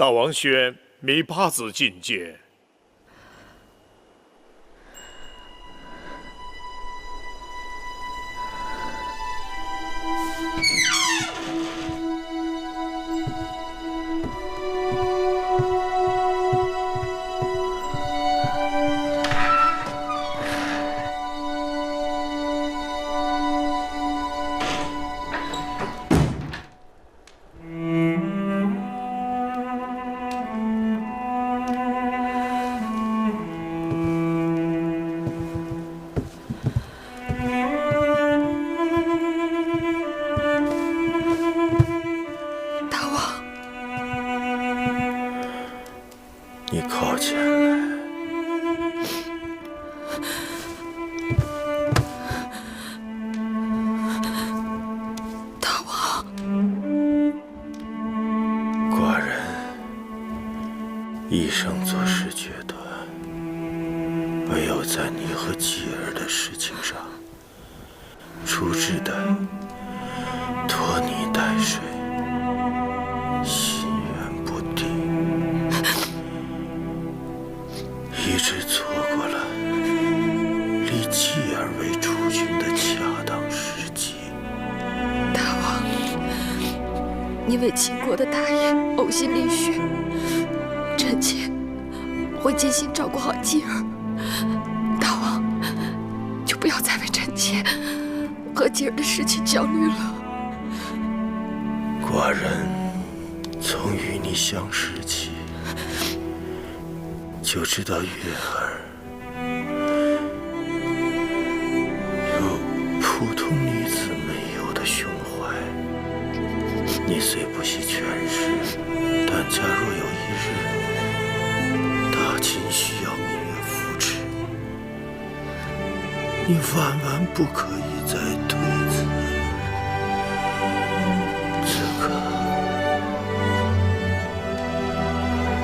大王宣米八子觐见。你靠前来。大王，寡人一生做事决断，唯有在你和继儿的事情上，处置的拖泥带水，心源不定，一直错过了立继儿为储君的恰当时机。大王，你为秦国的大业呕心沥血，臣妾会尽心照顾好继儿。大王，就不要再为臣妾和继儿的事情焦虑了。寡人从与你相识起，就知道月儿有普通女子没有的胸怀。你虽不惜权势，但假若有一日大秦需要芈月扶持，你万万不可以再推辞。此刻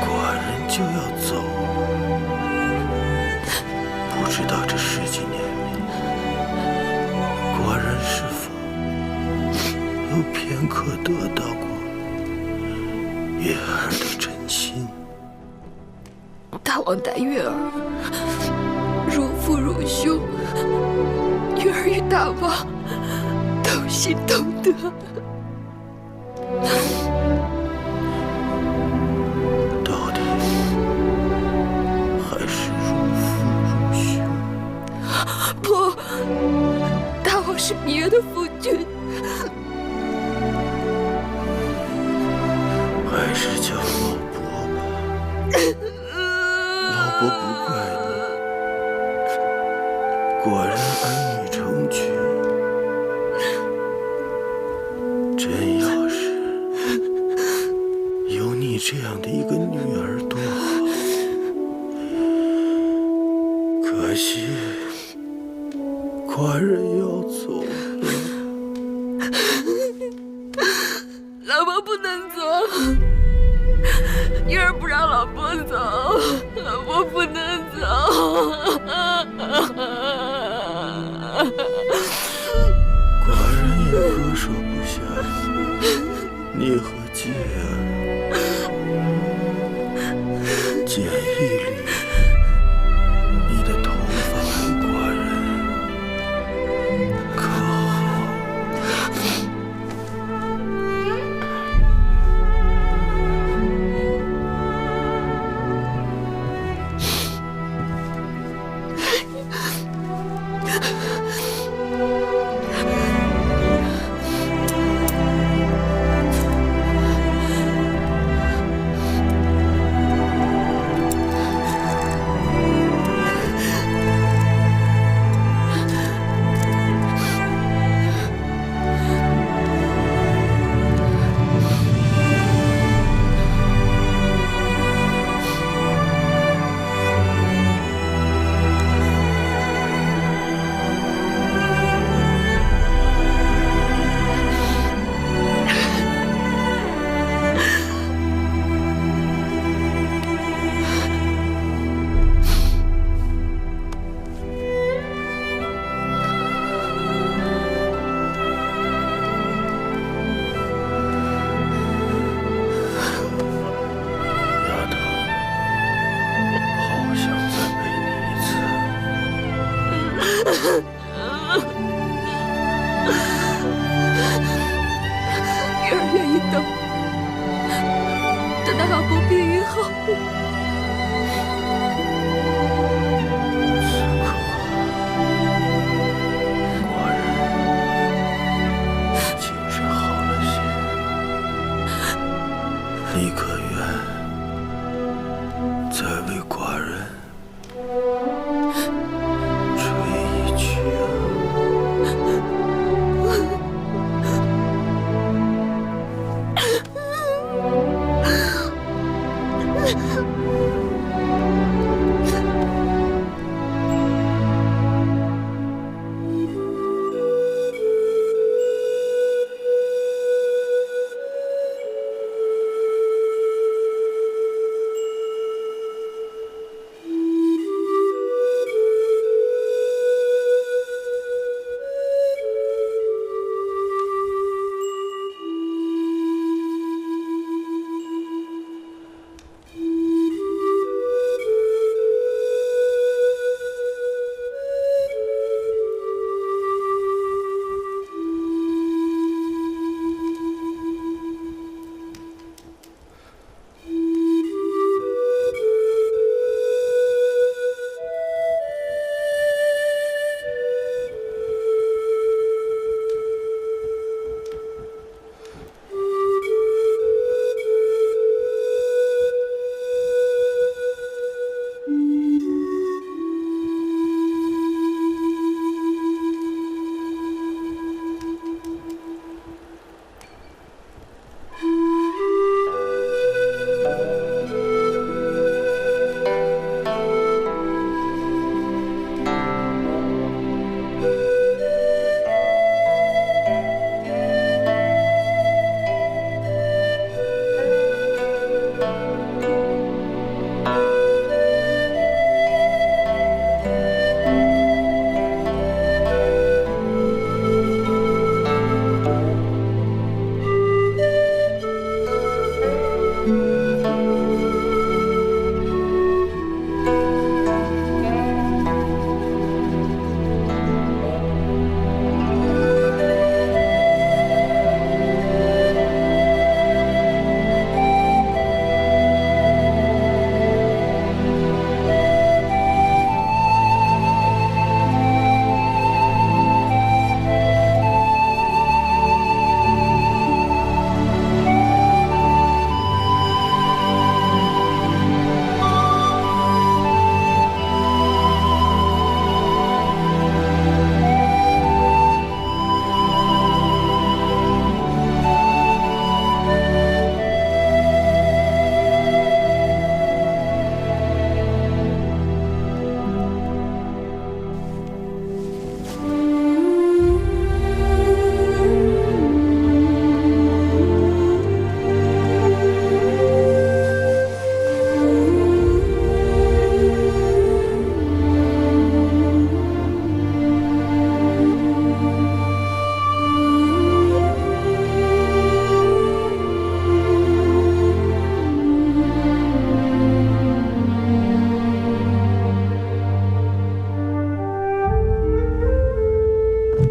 寡人就要走了，不知道这十几年里，寡人是否有片刻得到过月儿的真心？大王待月儿如父如兄，月儿与大王同心同德。到底还是如父如兄。不，大王是芈月的夫君。还是叫老伯吧，老伯不怪你。寡人儿女成群，真要是有你这样的一个女儿多好。可惜寡人要走了。老伯不能走，月儿不让老伯走，老伯不能走。寡人也割舍不下你和继儿，剪一缕你的头发给寡人，可好？月儿愿意等，等到阿伯病愈后。你可愿再为寡人吹一曲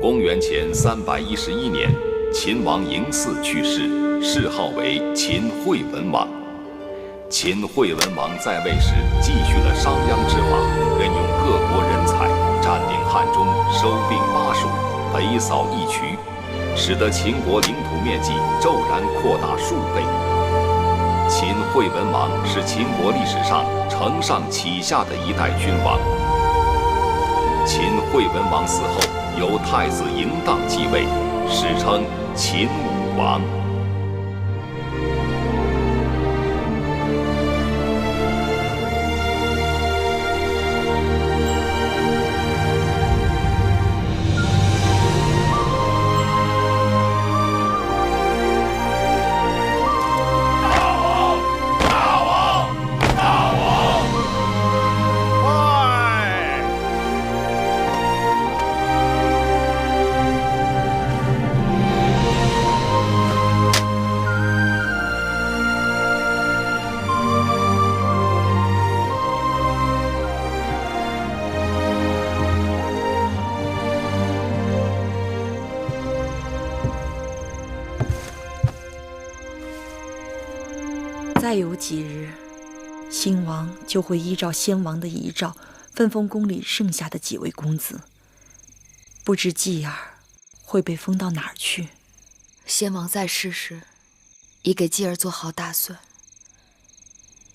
公元前311年，秦王嬴驷去世，谥号为秦惠文王。秦惠文王在位时，继续了商鞅之法，任用各国人才，占领汉中，收并巴蜀，北扫义渠，使得秦国领土面积骤然扩大数倍。秦惠文王是秦国历史上承上启下的一代君王。秦惠文王死后，由太子嬴荡继位，史称秦武王。再有几日，新王就会依照先王的遗诏，分封宫里剩下的几位公子。不知继儿会被封到哪儿去？先王在世时，已给继儿做好打算。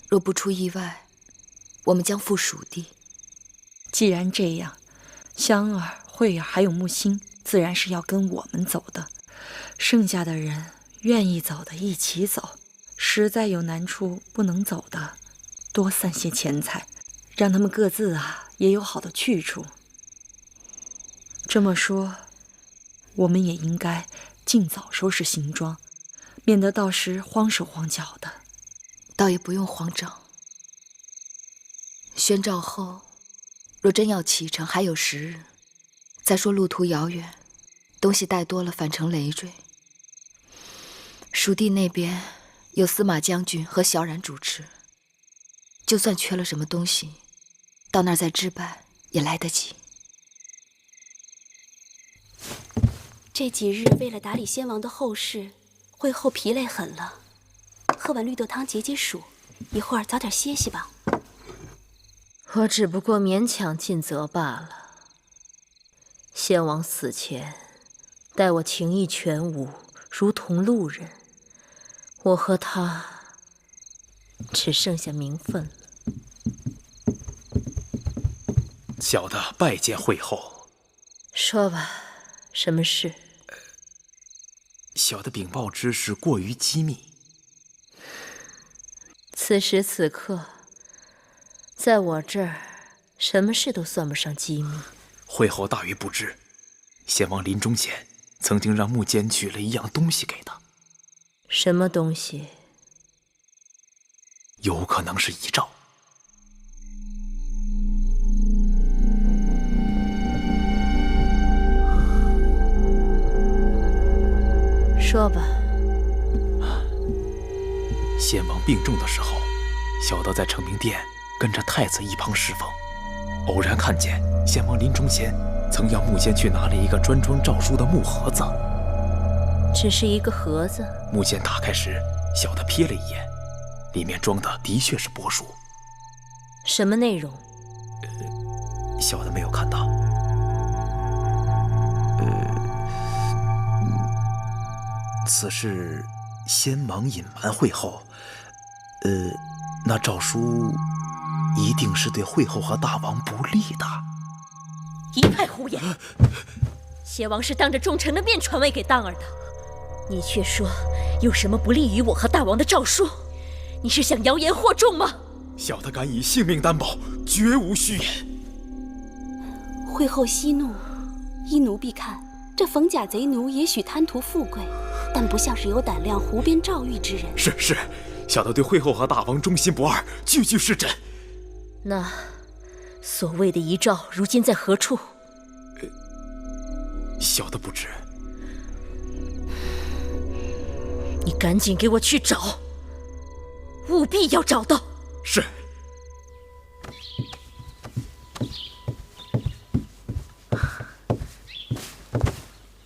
若不出意外，我们将赴蜀地。既然这样，香儿、慧儿还有木星，自然是要跟我们走的。剩下的人愿意走的一起走，实在有难处不能走的，多散些钱财，让他们各自也有好的去处。这么说，我们也应该尽早收拾行装，免得到时慌手慌脚的。倒也不用慌张。宣诏后，若真要启程，还有10日。再说路途遥远，东西带多了，反成累赘。蜀地那边有司马将军和小冉主持，就算缺了什么东西，到那儿再置办也来得及。这几日为了打理先王的后事，会后疲累很了。喝碗绿豆汤解解暑，一会儿早点歇息吧。我只不过勉强尽责罢了。先王死前，待我情义全无，如同路人。我和他只剩下名分了。小的拜见惠后。说吧，什么事？小的禀报之事过于机密。此时此刻，在我这儿，什么事都算不上机密。惠后大于不知，先王临终前曾经让木间取了一样东西给他。什么东西？有可能是遗诏。说吧。先王病重的时候，小的在承明殿跟着太子一旁侍奉，偶然看见先王临终前曾要木间去拿了一个专装诏书的木盒子。只是一个盒子。木间打开时，小的瞥了一眼，里面装的的确是帛书。什么内容？小的没有看到。此事先王隐瞒惠后，那诏书一定是对惠后和大王不利的。一派胡言！先王是当着众臣的面传位给当儿的，你却说有什么不利于我和大王的诏书？你是想谣言惑众吗？小的敢以性命担保，绝无虚言。惠后息怒，依奴婢看，这冯甲贼奴也许贪图富贵，但不像是有胆量胡编诏谕之人。是，小的对惠后和大王忠心不二，句句是真。那所谓的遗诏，如今在何处？小的不知。你赶紧给我去找，务必要找到。是。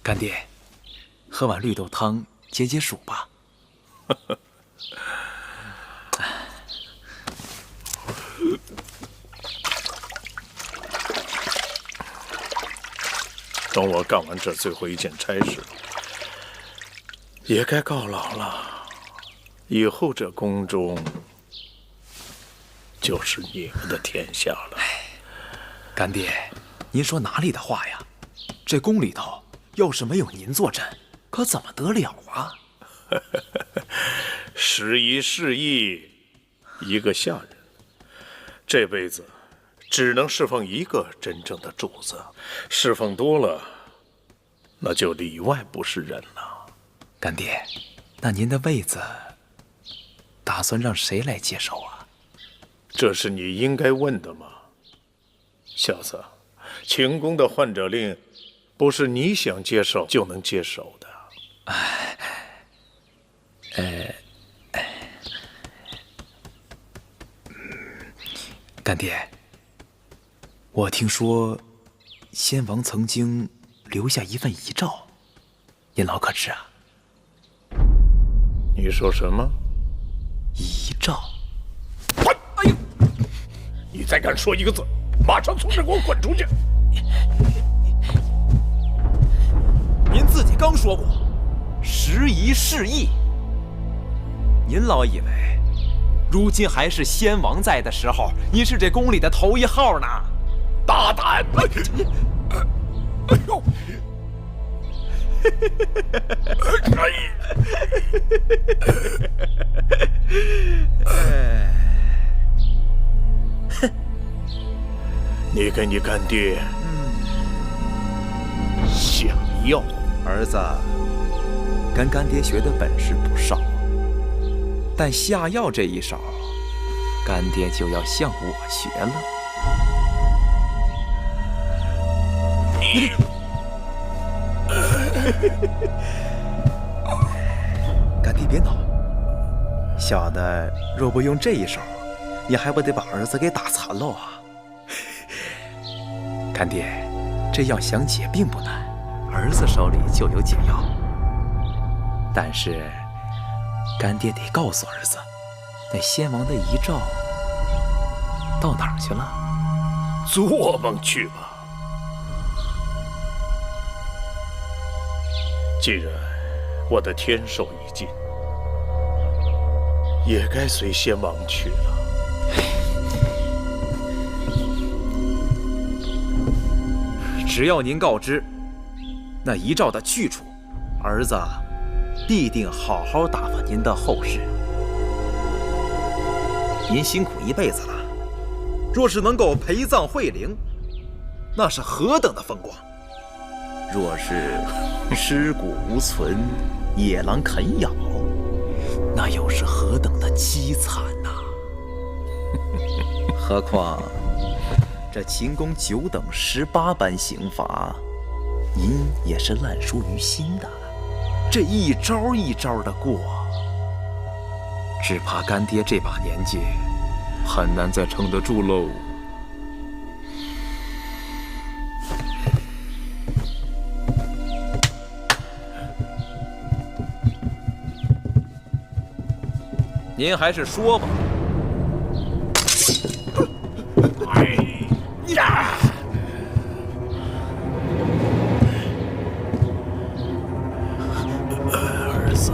干爹，喝碗绿豆汤解解暑吧。等我干完这最后一件差事，也该告老了。以后这宫中就是你们的天下了。干爹，您说哪里的话呀？这宫里头要是没有您坐镇，可怎么得了啊？时移世易，一个下人，这辈子只能侍奉一个真正的主子，侍奉多了，那就里外不是人了。干爹，那您的位子打算让谁来接手啊？这是你应该问的吗？小子，秦宫的换者令不是你想接手就能接手的。干爹，我听说先王曾经留下一份遗诏，您老可知啊？你说什么？遗诏。哎呦！你再敢说一个字，马上从这给我滚出去！您自己刚说过，时移世易。您老以为，如今还是先王在的时候，您是这宫里的头一号呢？大胆！哎呦！你跟你干爹下药。儿子，跟干爹学的本事不少，但下药这一手，干爹就要向我学了。干爹别恼，小的若不用这一手，你还不得把儿子给打残了啊！干爹，这药想解并不难，儿子手里就有解药。但是，干爹得告诉儿子，那先王的遗诏到哪儿去了？做梦去吧！既然我的天寿已尽，也该随先王去了。只要您告知那遗诏的去处，儿子必定好好打发您的后事。您辛苦一辈子了，若是能够陪葬惠陵，那是何等的风光！若是尸骨无存，野狼啃咬，那又是何等的凄惨呐！何况这秦宫9等18般刑罚，您也是烂熟于心的。这一招一招的过，只怕干爹这把年纪很难再撑得住喽。您还是说吧。哎呀！儿子，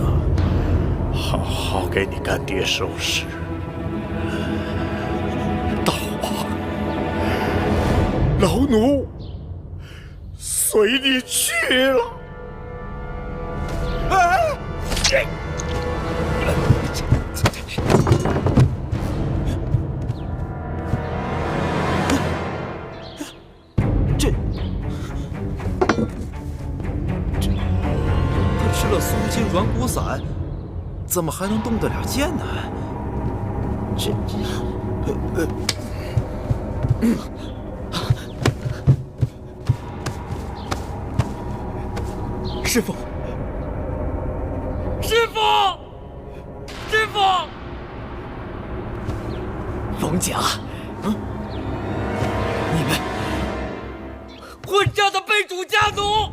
好好给你干爹收拾。大王，老奴随你去了。哎！软骨散怎么还能动得了剑呢？师父，师父，师父！冯甲，你们混账的背主家族！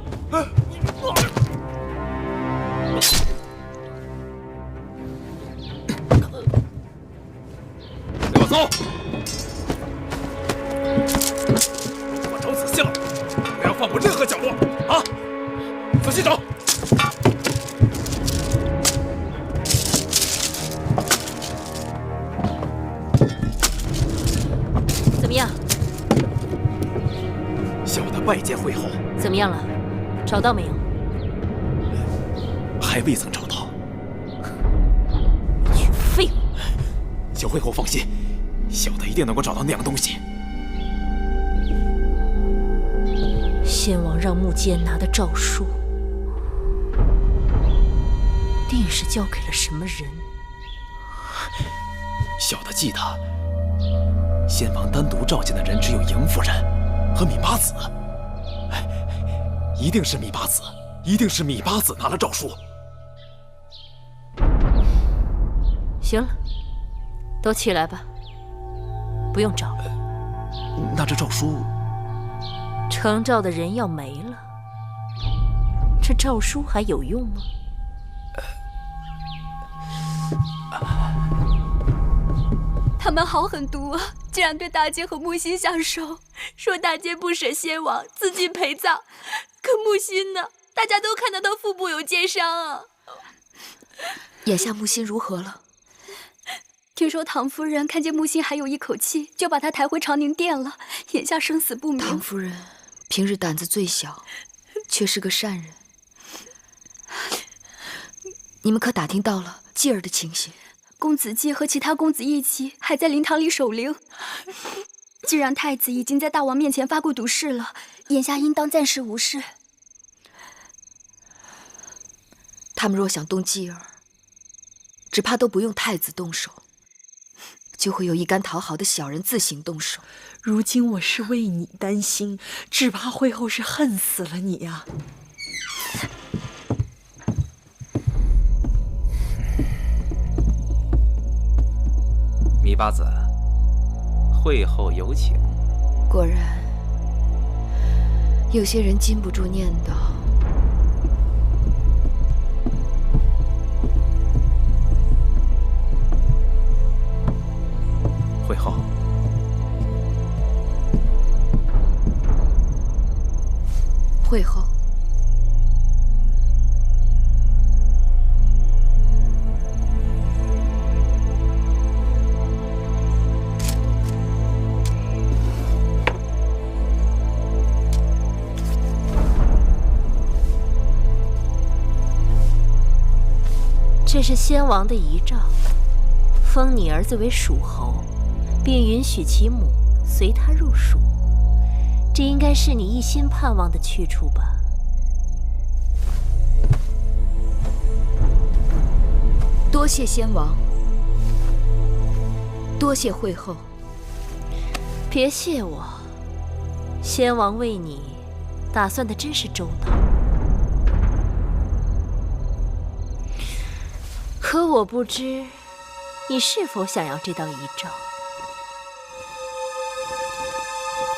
走！我找仔细了，不要放过任何角落啊！仔细找。怎么样？小的拜见惠后。怎么样了？找到没有？还未曾找到。废物！小惠后放心。小的一定能够找到那样东西。先王让穆坚拿的诏书，定是交给了什么人？小的记得，先王单独召见的人只有嬴夫人和芈八子。一定是芈八子，一定是芈八子拿了诏书。行了，都起来吧。不用找了。那这诏书，呈诏的人要没了，这诏书还有用吗？他们好狠毒啊！竟然对大姐和木心下手，说大姐不舍先王，自尽陪葬。可木心呢？大家都看到他腹部有剑伤啊。眼下木心如何了？听说唐夫人看见木心还有一口气，就把他抬回长宁殿了。眼下生死不明。唐夫人平日胆子最小，却是个善人。你们可打听到了继儿的情形？公子季和其他公子一起还在灵堂里守灵。既然太子已经在大王面前发过毒誓了，眼下应当暂时无事。他们若想动继儿，只怕都不用太子动手，就会有一干讨好的小人自行动手。如今我是为你担心，只怕会后是恨死了你呀。米八子，会后有请。果然，有些人禁不住念叨。会后，会后，这是先王的遗诏，封你儿子为蜀侯，并允许其母随他入蜀。这应该是你一心盼望的去处吧？多谢先王，多谢会后。别谢我，先王为你打算的真是周到。可我不知你是否想要这道遗诏。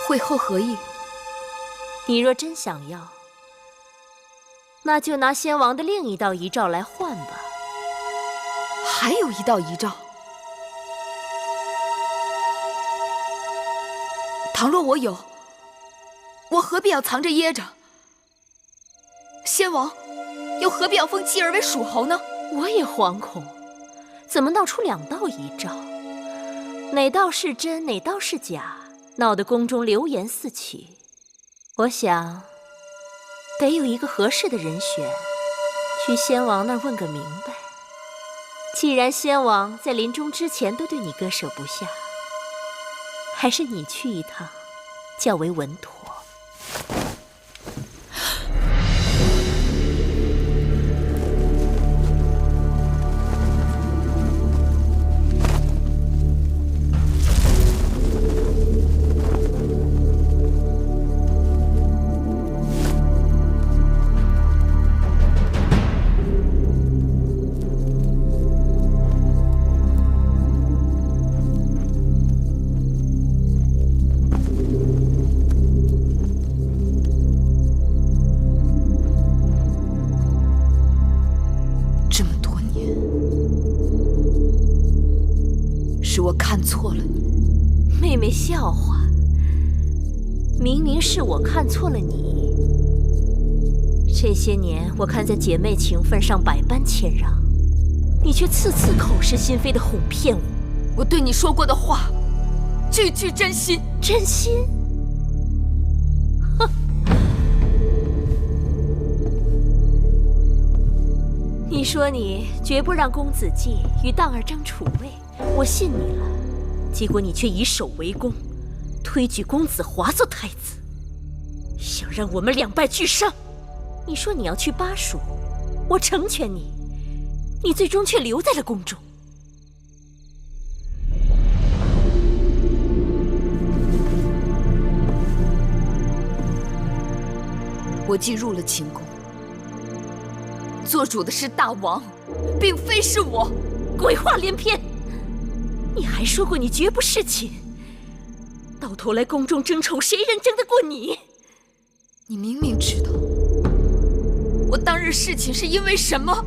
会后何意？你若真想要，那就拿先王的另一道遗诏来换吧。还有一道遗诏，倘若我有，我何必要藏着掖着？先王又何必要封继儿为蜀侯呢？我也惶恐，怎么闹出两道遗诏？哪道是真，哪道是假？闹得宫中流言四起。我想，得有一个合适的人选，去先王那儿问个明白。既然先王在临终之前都对你割舍不下，还是你去一趟，较为稳妥。我看错了你。妹妹笑话，明明是我看错了你。这些年我看在姐妹情分上百般谦让，你却次次口是心非的哄骗我。我对你说过的话，句句真心。真心？哼！你说你绝不让公子季与荡儿争储位，我信你了。结果你却以守为攻，推举公子华做太子，想让我们两败俱伤。你说你要去巴蜀，我成全你，你最终却留在了宫中。我既入了秦宫，做主的是大王，并非是我。鬼话连篇！你还说过你绝不侍寝，到头来宫中争宠，谁人争得过你？你明明知道我当日侍寝是因为什么。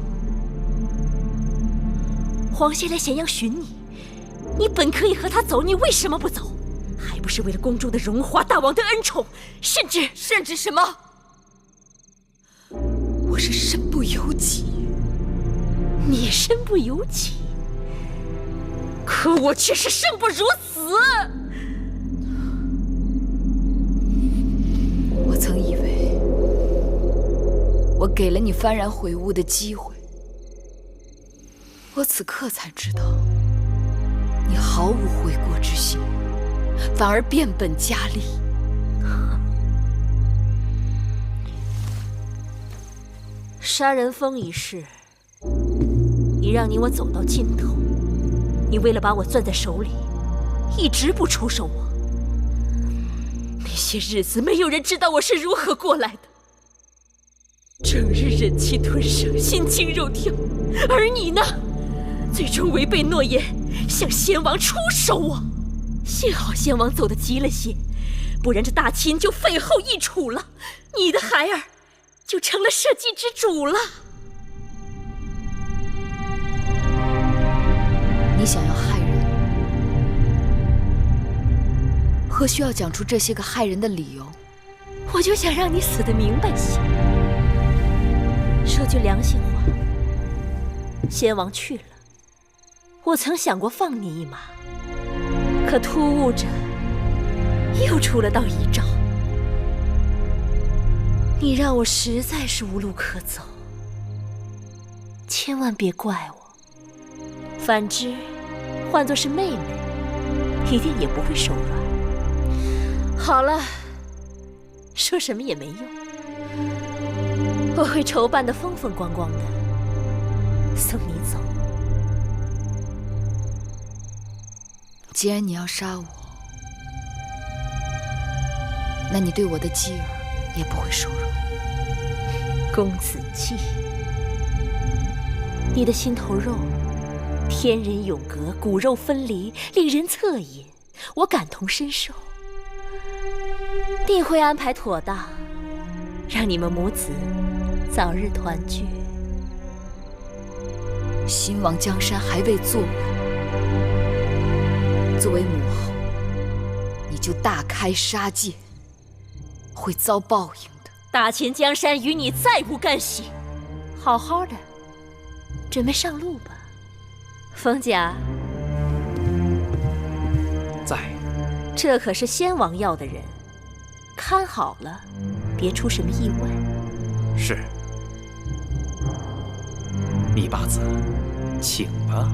皇爷来咸阳寻你，你本可以和他走，你为什么不走？还不是为了宫中的荣华、大王的恩宠，甚至什么？我是身不由己。你身不由己，可我却是生不如死。我曾以为我给了你幡然悔悟的机会，我此刻才知道，你毫无悔过之心，反而变本加厉。杀人峰一事，已让你我走到尽头。你为了把我攥在手里，一直不出手我。那些日子，没有人知道我是如何过来的。整日忍气吞声，心惊肉跳，而你呢，最终违背诺言，向先王出手我。幸好先王走得急了些，不然这大秦就废后易楚了，你的孩儿就成了社稷之主了。你想要害人，何须要讲出这些个害人的理由？我就想让你死得明白些。说句良心话，先王去了，我曾想过放你一马，可突兀着又出了道遗诏，你让我实在是无路可走。千万别怪我，反之，换作是妹妹，一定也不会手软。好了，说什么也没用，我会筹办得风风光光的，送你走。既然你要杀我，那你对我的妻儿也不会手软。公子季，你的心头肉，天人永隔，骨肉分离，令人恻隐，我感同身受。定会安排妥当，让你们母子早日团聚。新王江山还未坐稳，作为母后，你就大开杀戒，会遭报应的。大秦江山与你再无干系，好好的，准备上路吧。冯甲在，这可是先王要的人，看好了，别出什么意外。是。密八子，请吧。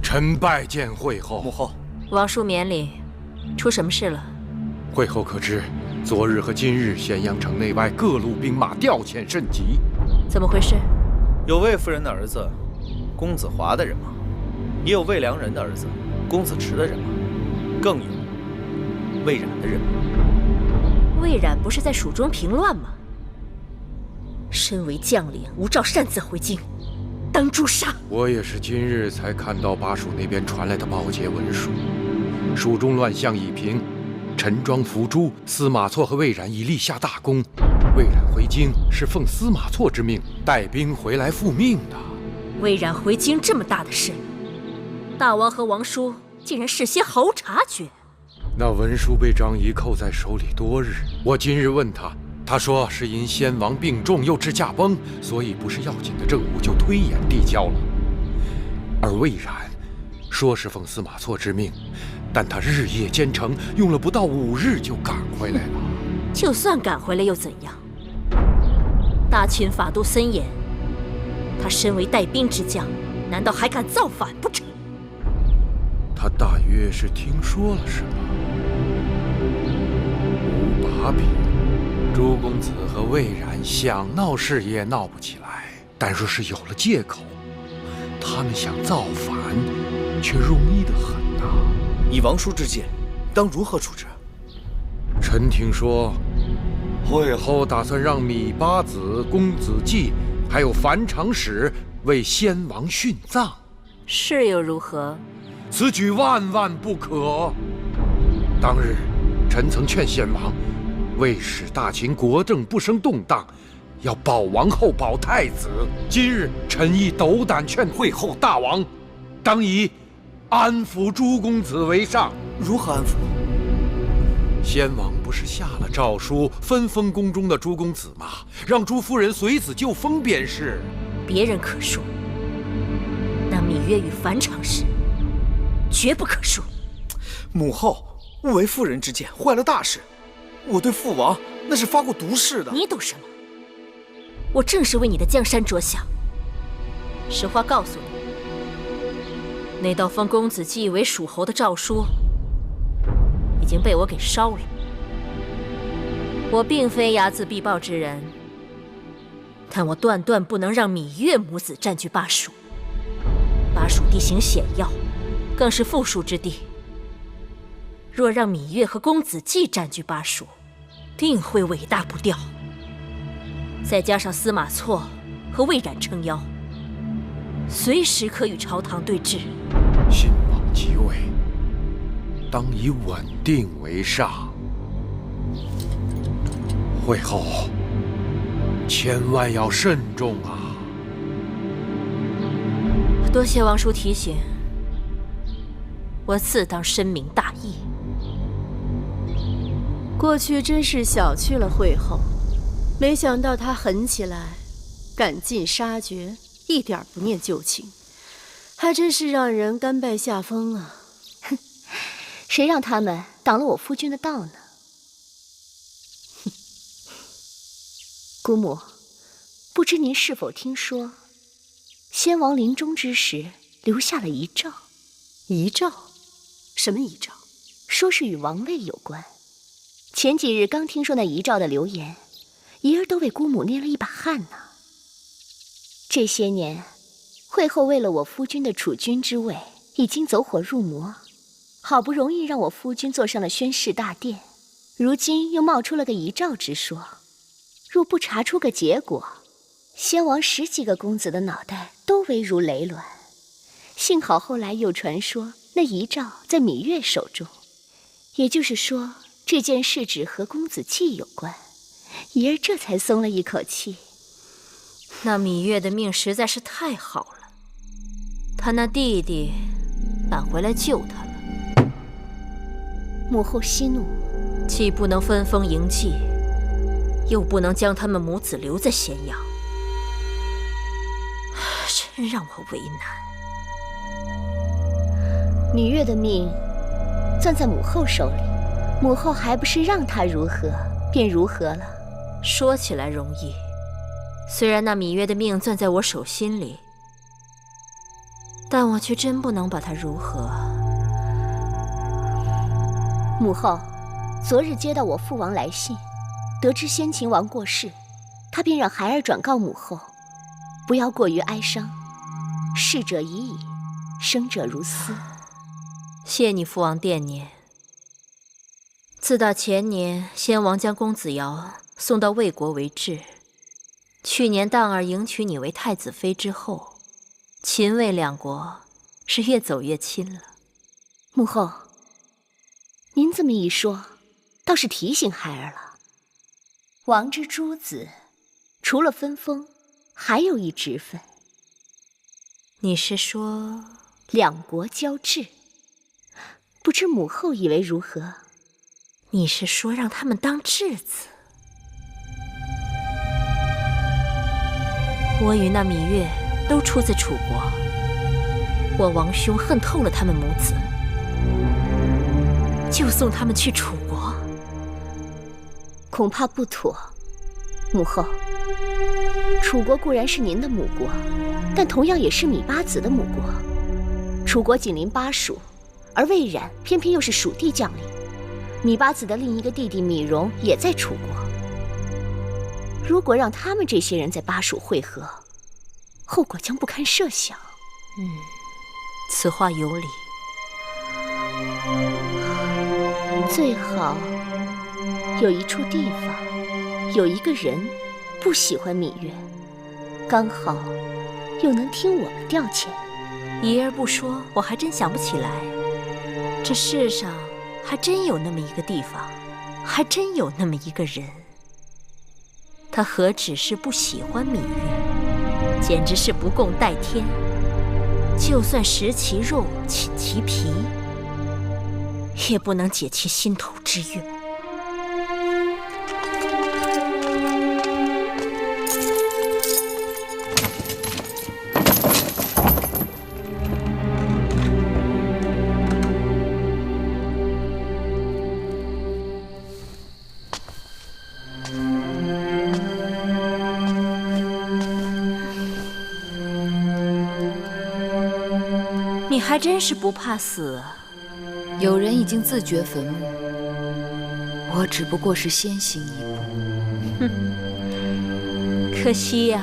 臣拜见惠后。母后，王叔免礼，出什么事了？惠后可知，昨日和今日咸阳城内外各路兵马调遣甚急。怎么回事？有魏夫人的儿子公子华的人马，也有魏良人的儿子公子池的人马，更有魏冉的人马。魏冉不是在蜀中平乱吗？身为将领，无照擅自回京，当诛杀。我也是今日才看到巴蜀那边传来的报捷文书，蜀中乱象已平，陈庄、伏诛、司马错和魏冉已立下大功。魏冉回京是奉司马错之命带兵回来复命的。魏冉回京这么大的事，大王和王叔竟然事先毫无察觉。那文书被张仪扣在手里多日，我今日问他，他说是因先王病重又至驾崩，所以不是要紧的政务就推延递交了。而魏冉说是奉司马错之命，但他日夜兼程，用了不到5日就赶回来了。就算赶回来又怎样？大秦法度森严，他身为带兵之将，难道还敢造反不成？他大约是听说了什么，无把柄。朱公子和魏冉想闹事也闹不起来，但若是有了借口，他们想造反却容易得很呐。以王叔之见，当如何处置？臣听说会后打算让芈八子、公子季还有樊长史为先王殉葬，是又如何？此举万万不可。当日，臣曾劝先王，为使大秦国政不生动荡，要保王后、保太子。今日臣亦斗胆劝会后大王，当以安抚诸公子为上。如何安抚？先王不是下了诏书，分封宫中的诸公子吗？让朱夫人随子就封便是。别人可恕，那芈月与樊长史绝不可恕。母后误为妇人之见，坏了大事。我对父王那是发过毒誓的。你懂什么？我正是为你的江山着想。实话告诉你，那道封公子季为蜀侯的诏书已经被我给烧了。我并非睚眦必报之人，但我断断不能让芈月母子占据巴蜀。巴蜀地形险要，更是富庶之地。若让芈月和公子季占据巴蜀，定会尾大不掉。再加上司马错和魏冉撑腰，随时可与朝堂对峙。新王即位，当以稳定为上。会后千万要慎重啊！多谢王叔提醒，我自当深明大义。过去真是小觑了会后，没想到他狠起来，赶尽杀绝，一点不念旧情，还真是让人甘拜下风啊！哼，谁让他们挡了我夫君的道呢？哼，姑母，不知您是否听说，先王临终之时留下了遗诏？遗诏？什么遗诏？说是与王位有关。前几日刚听说那遗诏的流言，爷儿都为姑母捏了一把汗呢。这些年，会后为了我夫君的储君之位，已经走火入魔，好不容易让我夫君坐上了宣誓大殿，如今又冒出了个遗诏之说。若不查出个结果，先王10几个公子的脑袋都危如累卵。幸好后来又传说那遗诏在芈月手中，也就是说这件事只和公子季有关，爷儿这才松了一口气。那芈月的命实在是太好了，他那弟弟赶回来救他了。母后息怒，既不能分封迎继，又不能将他们母子留在咸阳，真让我为难。芈月的命攥在母后手里，母后还不是让她如何便如何了。说起来容易，虽然那芈月的命攥在我手心里，但我却真不能把她如何。母后，昨日接到我父王来信，得知先秦王过世，他便让孩儿转告母后，不要过于哀伤，逝者已矣，生者如斯。谢你父王惦念。自打前年先王将公子瑶送到魏国为质，去年荡儿迎娶你为太子妃之后，秦魏两国是越走越亲了。母后，您这么一说，倒是提醒孩儿了。王之诸子，除了分封，还有一职分。你是说两国交质？不知母后以为如何？你是说让他们当质子？我与那芈月都出自楚国，我王兄恨透了他们母子，就送他们去楚国，恐怕不妥。母后，楚国固然是您的母国，但同样也是芈八子的母国。楚国紧邻巴蜀，而魏冉偏偏又是蜀地将领。芈八子的另一个弟弟芈戎也在楚国。如果让他们这些人在巴蜀会合，后果将不堪设想。此话有理。最好有一处地方有一个人不喜欢芈月，刚好又能听我们调遣。姨儿不说，我还真想不起来。这世上还真有那么一个地方，还真有那么一个人。他何止是不喜欢芈月，简直是不共戴天。就算食其肉，寝其皮，也不能解其心头之怨。你还真是不怕死啊！有人已经自掘坟墓，我只不过是先行一步。哼，可惜呀，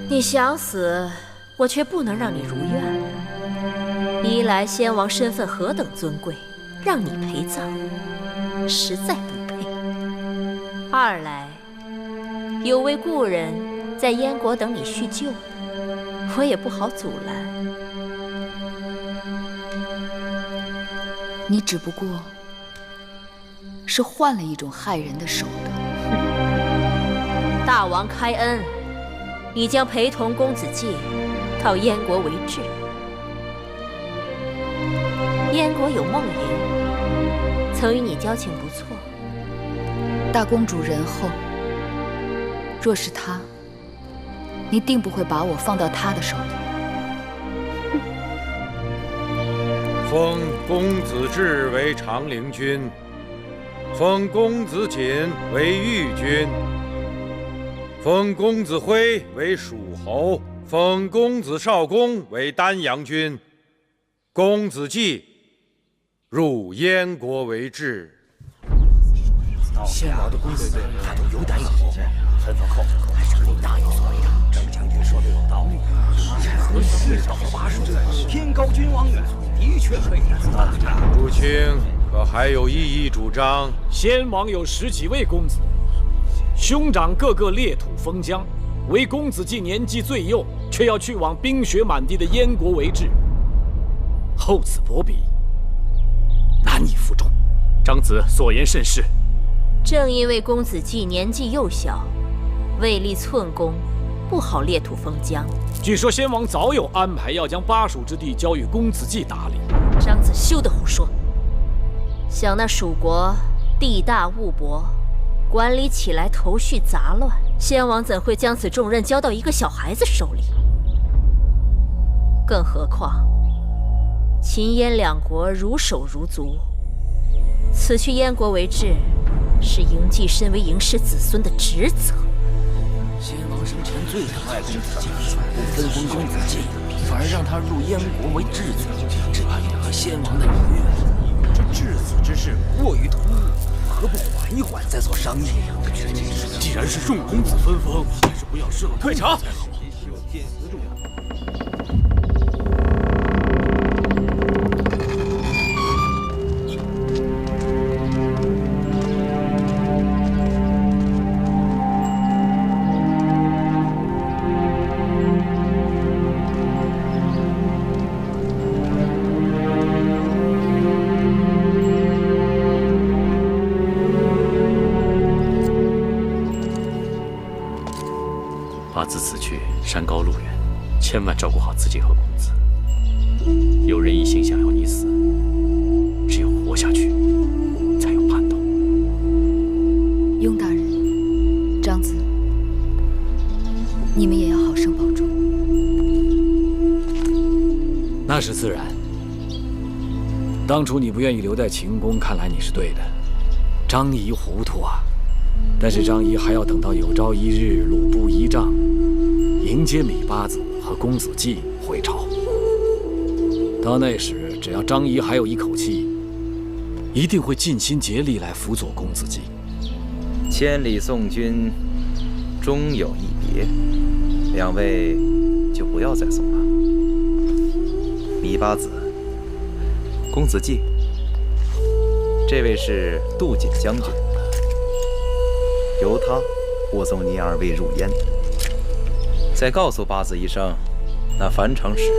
你想死，我却不能让你如愿了。一来先王身份何等尊贵，让你陪葬，实在不配；二来有位故人在燕国等你叙旧，我也不好阻拦。你只不过是换了一种害人的手段。大王开恩，你将陪同公子季到燕国为质。燕国有梦莹，曾与你交情不错。大公主仁厚，若是她，你定不会把我放到她的手里。封公子至为长陵君，封公子瑾为豫君，封公子辉为蜀侯，封公子少公为丹阳君，公子季入燕国为质。先王的公子他都有胆有识，分封后还是你大有所为的。郑将军说的有道理，何时到巴蜀，天高君王远，的确可以做。朱清可还有异议主张？先王有10几位公子，兄长个个列土封疆，唯公子季年纪最幼，却要去往冰雪满地的燕国为质，厚此薄彼，难以服众。长子所言甚是。正因为公子季年纪幼小，未立寸功，不好列土封疆。据说先王早有安排，要将巴蜀之地交与公子季打理。张子休得胡说！想那蜀国地大物博，管理起来头绪杂乱，先王怎会将此重任交到一个小孩子手里？更何况，秦燕两国如手如足，此去燕国为质，是嬴稷身为嬴氏子孙的职责。先王生前最疼爱公子季，不分封公子季，反而让他入燕国为质子，这也和先王的遗愿。这质子之事过于突兀，何不缓一缓再做商议？既然是众公子分封，还是不要失了退场才好。八字此去山高路远，千万照顾好自己和公子。有人一心想要你死，只有活下去才有盼头。雍大人，张子，你们也要好生保重。那是自然。当初你不愿意留在秦宫，看来你是对的。张仪糊涂啊！但是张仪还要等到有朝一日鲁布依仗，迎接芈八子和公子季回朝。到那时，只要张仪还有一口气，一定会尽心竭力来辅佐公子季。千里送君，终有一别。两位就不要再送了。芈八子，公子季，这位是杜景将军。由他护送你二位入燕。再告诉八字一声，那樊长史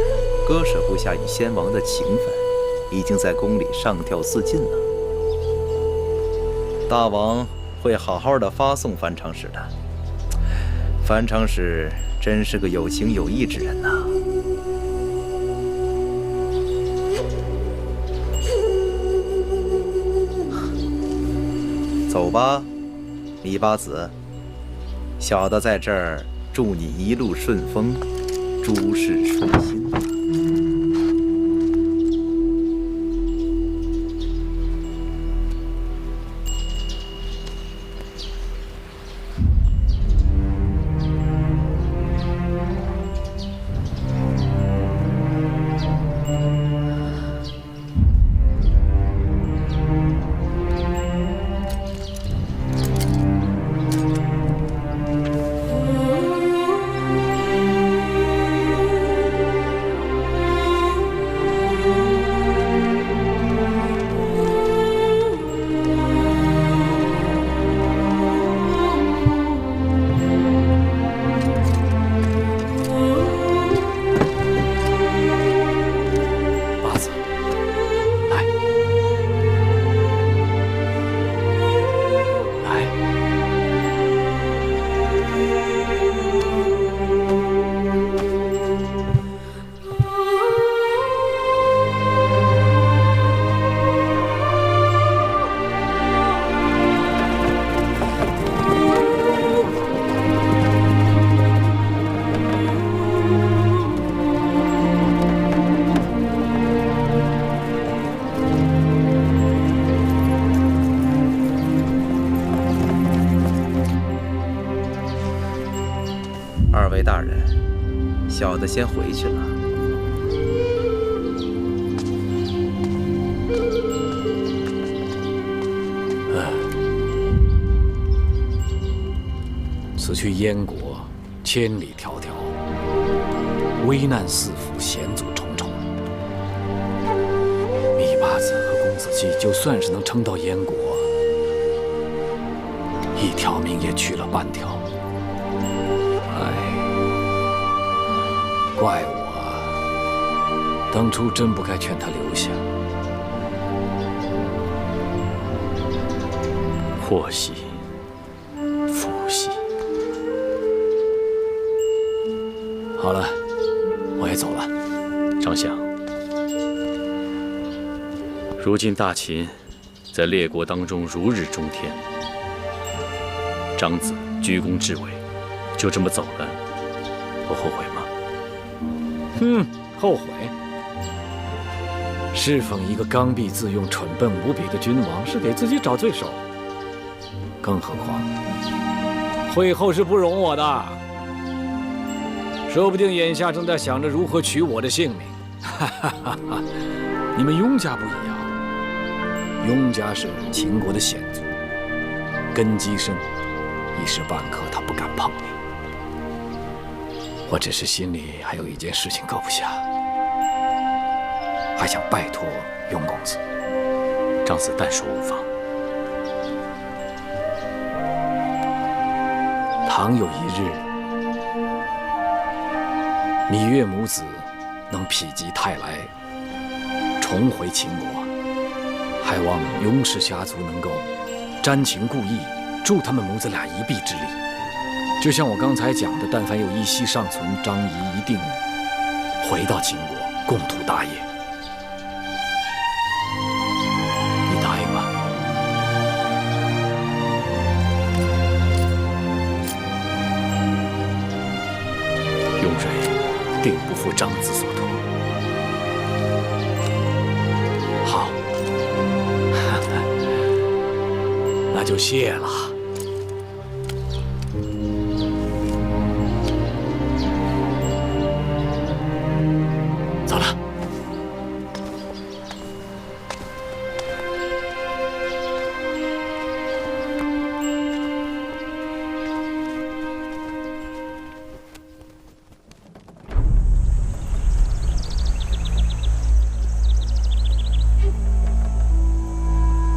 割舍不下与先王的情分，已经在宫里上吊自尽了。大王会好好的发送樊长史的。樊长史真是个有情有义之人呐。走吧，芈八子，小的在这儿祝你一路顺风，诸事顺心。二位大人，小的先回去了。此去燕国，千里迢迢，危难四伏，险阻重重。芈八子和公子季就算是能撑到燕国，一条命也去了半条。怪我当初真不该劝他留下。祸兮福兮。好了，我也走了。丞相，如今大秦在列国当中如日中天，长子居功至伟，就这么走了，不后悔吗？后悔。侍奉一个刚愎自用、蠢笨无比的君王，是给自己找罪受。更何况，会后是不容我的，说不定眼下正在想着如何取我的性命。你们雍家不一样，雍家是秦国的显族，根基深，一时半刻他不敢碰你。我只是心里还有一件事情搁不下，还想拜托雍公子。长子但说无妨。倘有一日，芈月母子能否极泰来，重回秦国，还望雍氏家族能够瞻情顾意，助他们母子俩一臂之力。就像我刚才讲的，但凡有一息尚存，张仪一定回到秦国，共图大业。你答应吗？雍瑞定不负长子所托。好，那就谢了。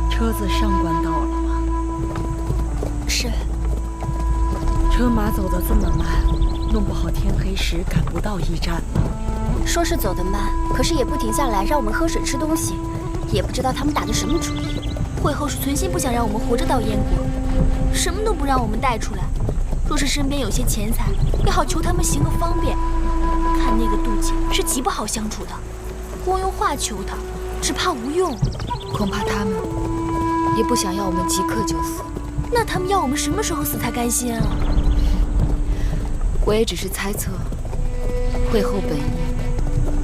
车子上官到了吗？时赶不到驿站了。说是走得慢，可是也不停下来让我们喝水吃东西，也不知道他们打的什么主意。会后是存心不想让我们活着到燕国，什么都不让我们带出来。若是身边有些钱财，也好求他们行个方便。看那个杜姐是极不好相处的，光用话求他，只怕无用。恐怕他们也不想要我们即刻就死。那他们要我们什么时候死才甘心啊？我也只是猜测，会后本意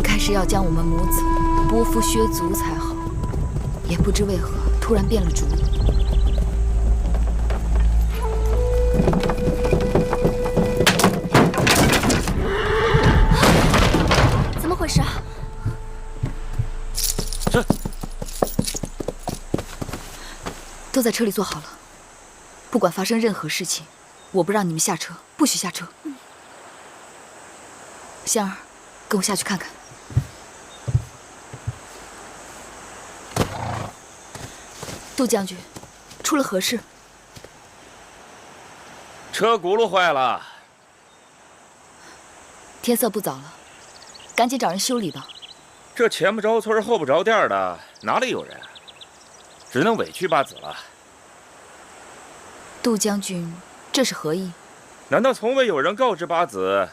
该是要将我们母子剥夫削足才好，也不知为何突然变了主意。怎么回事啊？这都在车里坐好了，不管发生任何事情，我不让你们下车，不许下车。香儿，跟我下去看看。杜将军，出了何事？车轱辘坏了。天色不早了，赶紧找人修理吧。这前不着村后不着店的，哪里有人？只能委屈八子了。杜将军，这是何意？难道从未有人告知八子，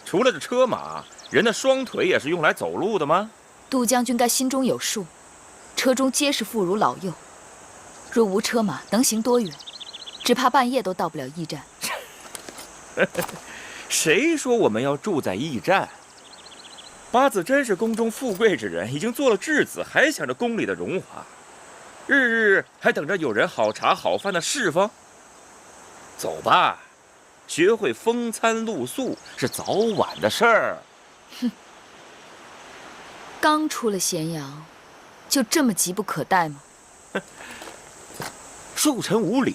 除了这车马，人的双腿也是用来走路的吗？杜将军该心中有数，车中皆是妇孺老幼，若无车马，能行多远？只怕半夜都到不了驿站。谁说我们要住在驿站？八子真是宫中富贵之人，已经做了质子，还想着宫里的荣华，日日还等着有人好茶好饭的侍奉。走吧，学会风餐露宿是早晚的事儿。哼，刚出了咸阳，就这么急不可待吗？恕臣无礼。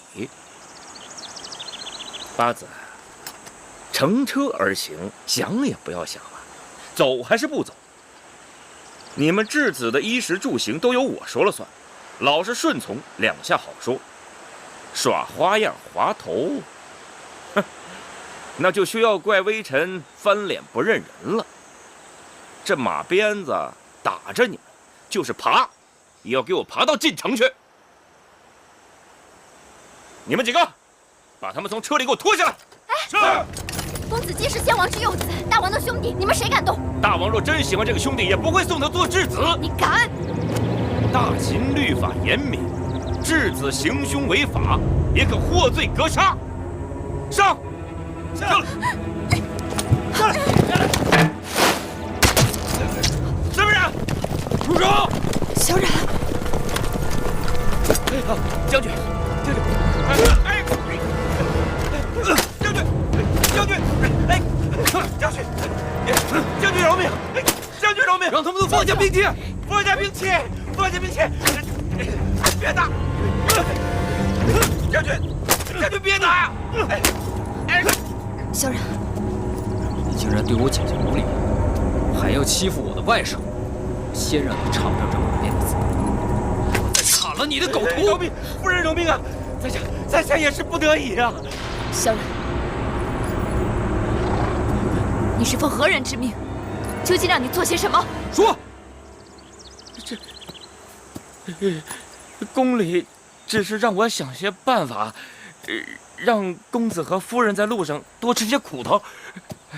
八子，乘车而行，想也不要想了，走还是不走？你们质子的衣食住行都由我说了算，老实顺从，两下好说。耍花样滑头，哼，那就需要怪微臣翻脸不认人了。这马鞭子打着你们，就是爬，也要给我爬到进城去。你们几个，把他们从车里给我拖下来！是。公子既是先王之幼子，大王的兄弟，你们谁敢动？大王若真喜欢这个兄弟，也不会送他做质子。你敢？大秦律法严明，质子行凶违法，也可获罪格杀。上！下来！下来！什么人？住手！小冉！将军，将军！哎！将军！将军！哎！将军！将军饶命！将军饶命！让他们都放下兵器！放下兵器！放下兵器！别打！将军！将军别打！小冉，你竟然对我姐姐无礼，还要欺负我的外甥！先让你尝尝这把面子，我再砍了你的狗头！饶命！夫人饶命啊！在下也是不得已啊！小冉，你是奉何人之命？究竟让你做些什么？说。宫里只是让我想些办法，让公子和夫人在路上多吃些苦头。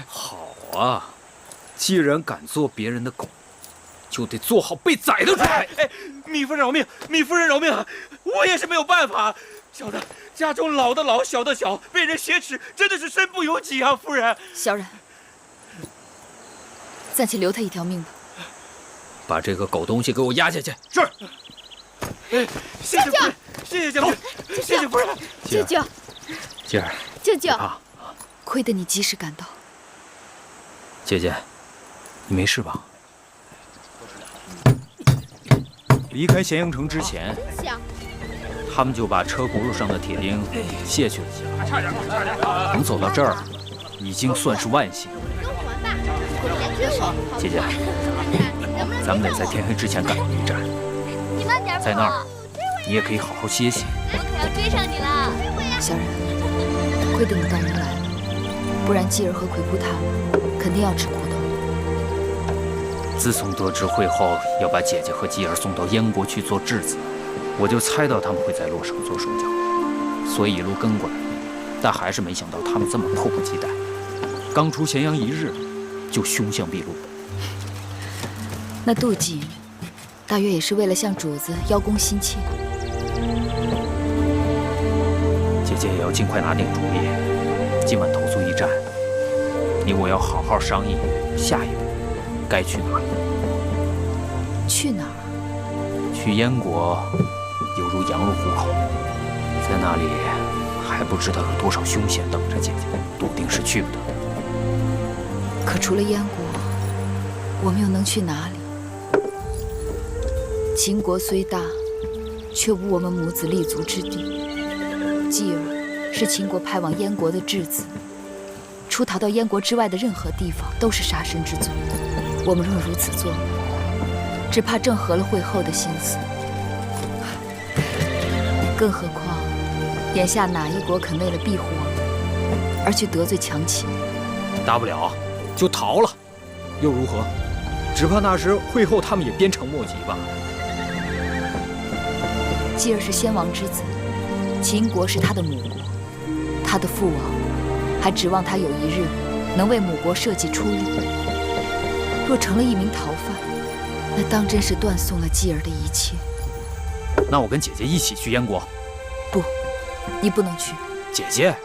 好啊，既然敢做别人的狗，就得做好被宰的准备。米夫人饶命！米夫人饶命啊！我也是没有办法。小的家中老的老，小的小，被人挟持，真的是身不由己啊！夫人，小冉，暂且留他一条命吧。把这个狗东西给我压下去。是。谢谢夫人，谢谢将军，谢谢夫人。舅舅，姐儿，舅舅，亏得你及时赶到。姐姐，你没事吧？离开咸阳城之前，他们就把车轱辘上的铁钉卸去了些。能走到这儿，已经算是万幸。姐姐，咱们得在天黑之前赶到驿站。在那儿，你也可以好好歇歇。我可要追上你了，小冉，亏得你带人来了。不然继儿和奎库他们肯定要吃苦头。自从得知会后要把姐姐和继儿送到燕国去做质子，我就猜到他们会在洛城做手脚，所以一路跟过来。但还是没想到他们这么迫不及待，刚出咸阳1日就凶相毕露。那妒忌，大约也是为了向主子邀功心切。姐姐也要尽快拿定主意，今晚投宿驿站，你我要好好商议下一步该去哪儿。去哪儿？去燕国，犹如羊入虎口，在那里还不知道有多少凶险等着姐姐，笃定是去不得。可除了燕国，我们又能去哪里？秦国虽大，却无我们母子立足之地。继儿是秦国派往燕国的质子，出逃到燕国之外的任何地方都是杀身之罪。我们若如此做，只怕正合了会后的心思。更何况，眼下哪一国肯为了庇护我们而去得罪强秦？大不了就逃了，又如何？只怕那时会后他们也鞭长莫及吧。继儿是先王之子，秦国是他的母国，他的父王还指望他有一日能为母国社稷出力。若成了一名逃犯，那当真是断送了继儿的一切。那我跟姐姐一起去燕国。不，你不能去。姐姐，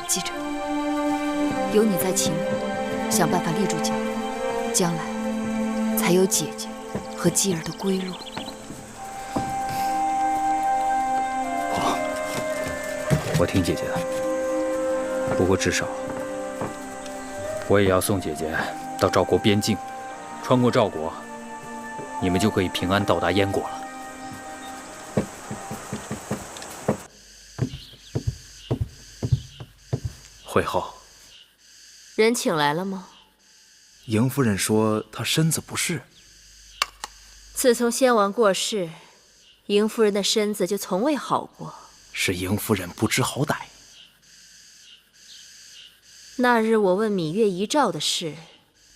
记着，有你在秦国，想办法立住脚，将来才有姐姐和继儿的归路。好，我听姐姐的。不过至少，我也要送姐姐到赵国边境，穿过赵国，你们就可以平安到达燕国了。会后，人请来了吗？迎夫人说她身子不适。自从先王过世，迎夫人的身子就从未好过。是迎夫人不知好歹。那日我问芈月遗诏的事，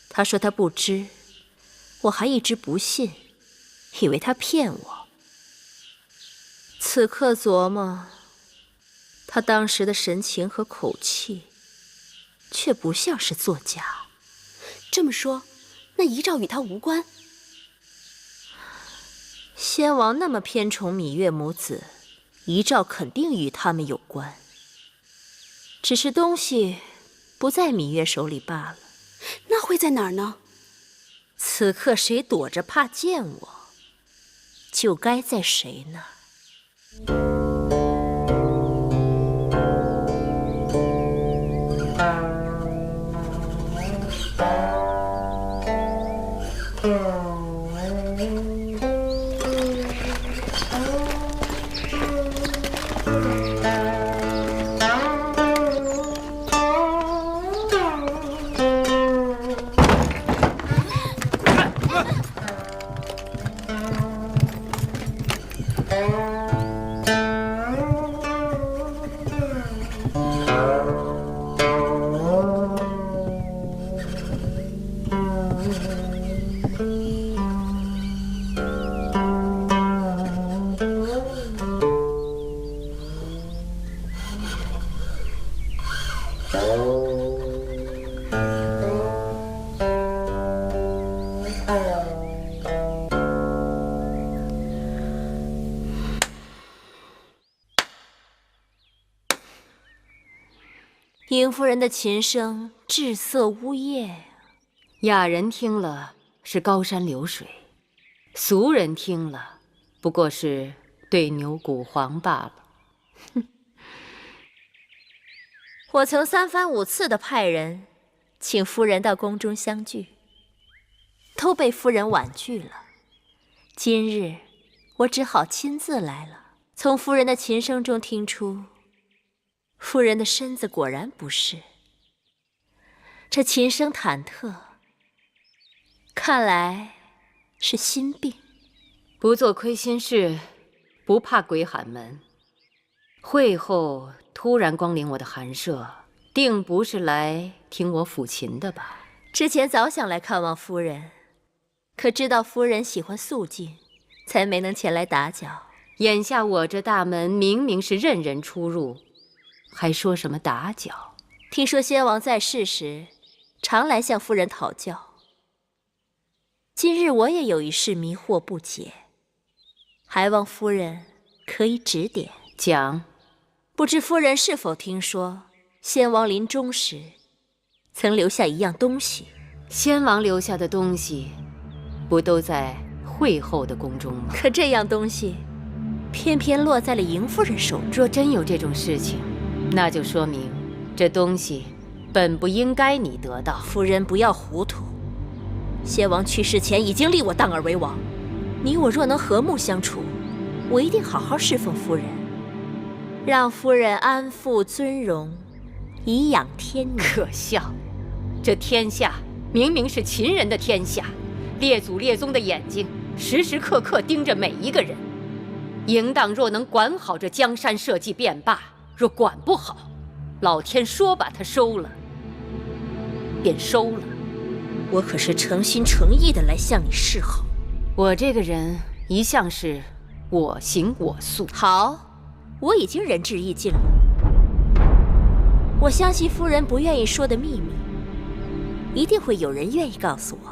她说她不知，我还一直不信，以为她骗我。此刻琢磨，她当时的神情和口气，却不像是作假。这么说，那遗诏与她无关？先王那么偏宠芈月母子，遗诏肯定与他们有关，只是东西不在芈月手里罢了。那会在哪儿呢？此刻谁躲着怕见我，就该在谁那儿。迎夫人的琴声至色呜咽，雅人听了是高山流水，俗人听了不过是对牛鼓簧罢了。我曾3番5次的派人请夫人到宫中相聚，都被夫人婉拒了。今日我只好亲自来了，从夫人的琴声中听出，夫人的身子果然不适。这琴声忐忑，看来是心病。不做亏心事，不怕鬼喊门。会后突然光临我的寒舍，定不是来听我抚琴的吧？之前早想来看望夫人，可知道夫人喜欢肃静，才没能前来打搅。眼下我这大门明明是任人出入，还说什么打搅？听说先王在世时，常来向夫人讨教。今日我也有一事迷惑不解，还望夫人可以指点。讲。不知夫人是否听说，先王临终时，曾留下一样东西？先王留下的东西，不都在惠后的宫中吗？可这样东西，偏偏落在了邢夫人手中。若真有这种事情，那就说明这东西本不应该你得到。夫人不要糊涂，先王去世前已经立我当儿为王，你我若能和睦相处，我一定好好侍奉夫人，让夫人安富尊荣，颐养天年。可笑，这天下明明是秦人的天下，列祖列宗的眼睛时时刻刻盯着每一个人。嬴荡若能管好这江山社稷便罢，若管不好，老天说把他收了，便收了。我可是诚心诚意的来向你示好。我这个人一向是我行我素。好，我已经仁至义尽了。我相信夫人不愿意说的秘密，一定会有人愿意告诉我。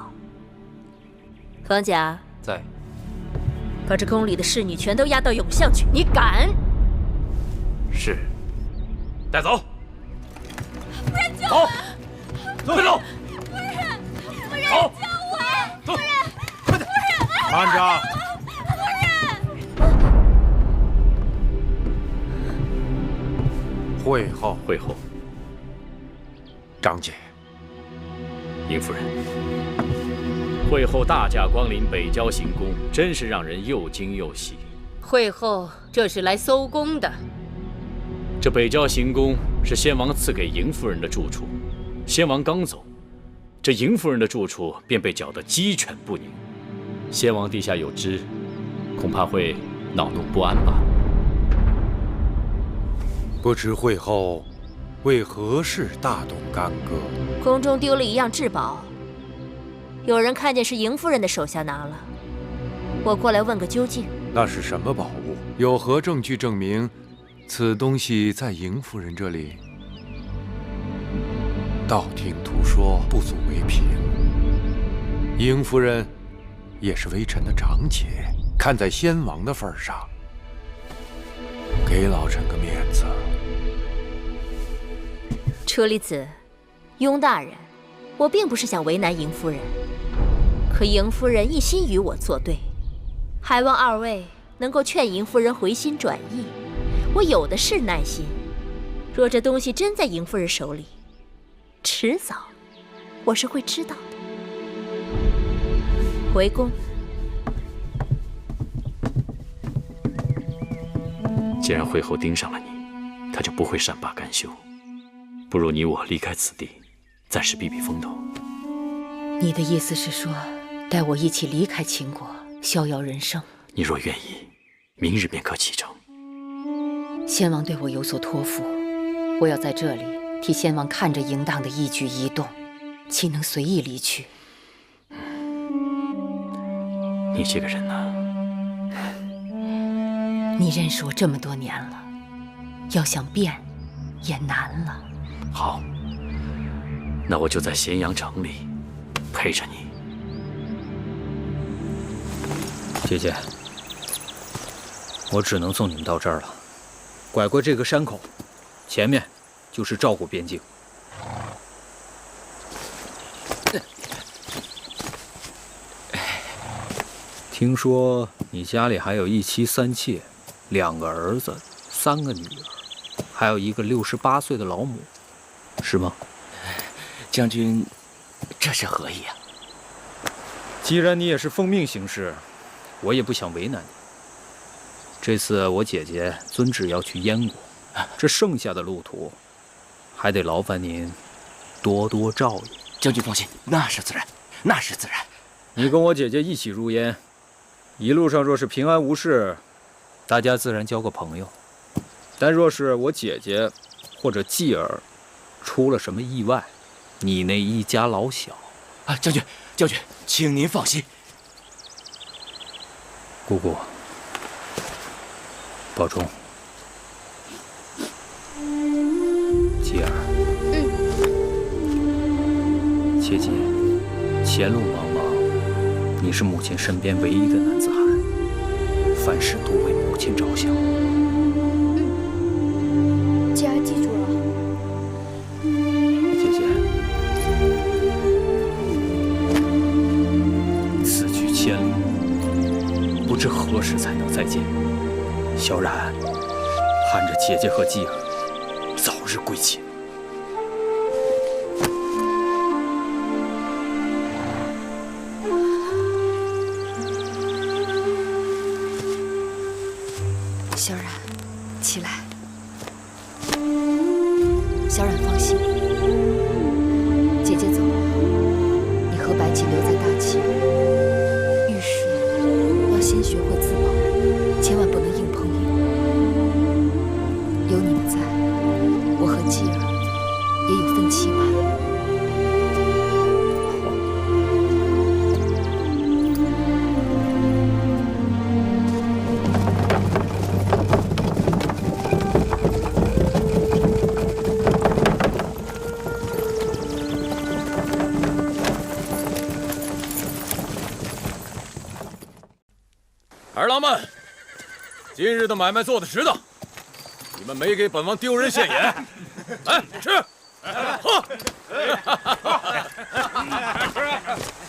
方甲在，把这宫里的侍女全都押到永巷去。你敢？是。带走。夫人救我！走，快走！夫人，夫人走，救我！走，夫人，快点！夫人，慢着！会后，会后，张姐，嬴夫人，会后大驾光临北郊行宫，真是让人又惊又喜。会后这是来搜宫的。这北郊行宫是先王赐给嬴夫人的住处，先王刚走，这嬴夫人的住处便被搅得鸡犬不宁。先王地下有知，恐怕会恼怒不安吧。不知会后为何事大动干戈？宫中丢了一样至宝，有人看见是嬴夫人的手下拿了，我过来问个究竟。那是什么宝物？有何证据证明此东西在嬴夫人这里？道听途说不足为凭。嬴夫人也是微臣的长姐，看在先王的份上，给老臣个面子。车厘子，雍大人，我并不是想为难嬴夫人，可嬴夫人一心与我作对，还望二位能够劝嬴夫人回心转意。我有的是耐心，若这东西真在嬴夫人手里，迟早我是会知道的。回宫。既然会后盯上了你，他就不会善罢甘休。不如你我离开此地，暂时避避风头。你的意思是说，带我一起离开秦国，逍遥人生？你若愿意，明日便可启程。先王对我有所托付，我要在这里替先王看着嬴荡的一举一动，岂能随意离去？你这个人呢？你认识我这么多年了，要想变也难了。好，那我就在咸阳城里陪着你。姐姐，我只能送你们到这儿了。拐过这个山口，前面就是赵国边境。听说你家里还有一妻三妾，2个儿子，3个女儿，还有一个68岁的老母，是吗？将军，这是何意啊？既然你也是奉命行事，我也不想为难你。这次我姐姐遵旨要去燕国，这剩下的路途，还得劳烦您多多照应。将军放心，那是自然，那是自然。你跟我姐姐一起入燕，一路上若是平安无事，大家自然交个朋友；但若是我姐姐或者继儿出了什么意外，你那一家老小……啊，将军，请您放心。姑姑，保重。吉儿，切记，前路茫茫，你是母亲身边唯一的男子汉，凡事多为母亲着想。吉儿记住了。姐姐，此去千里，不知何时才能再见。小冉，盼着姐姐和继儿早日归秦。小冉，起来。小冉放心，姐姐走了，你和白起留在大齐。遇事要先学会自保，千万不能硬碰硬。有你们在，我和继儿也有份期盼。儿郎们，今日的买卖做得值当，你们没给本王丢人现眼。来吃，喝。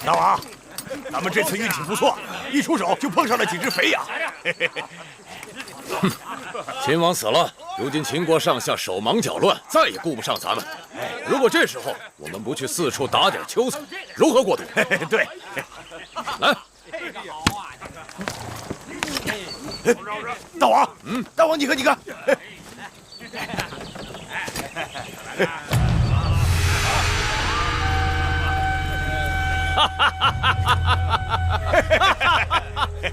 大王，咱们这次运气不错，一出手就碰上了几只肥羊。秦王死了，如今秦国上下手忙脚乱，再也顾不上咱们。如果这时候我们不去四处打点秋草，如何过渡？对，来。大王，大王，你看，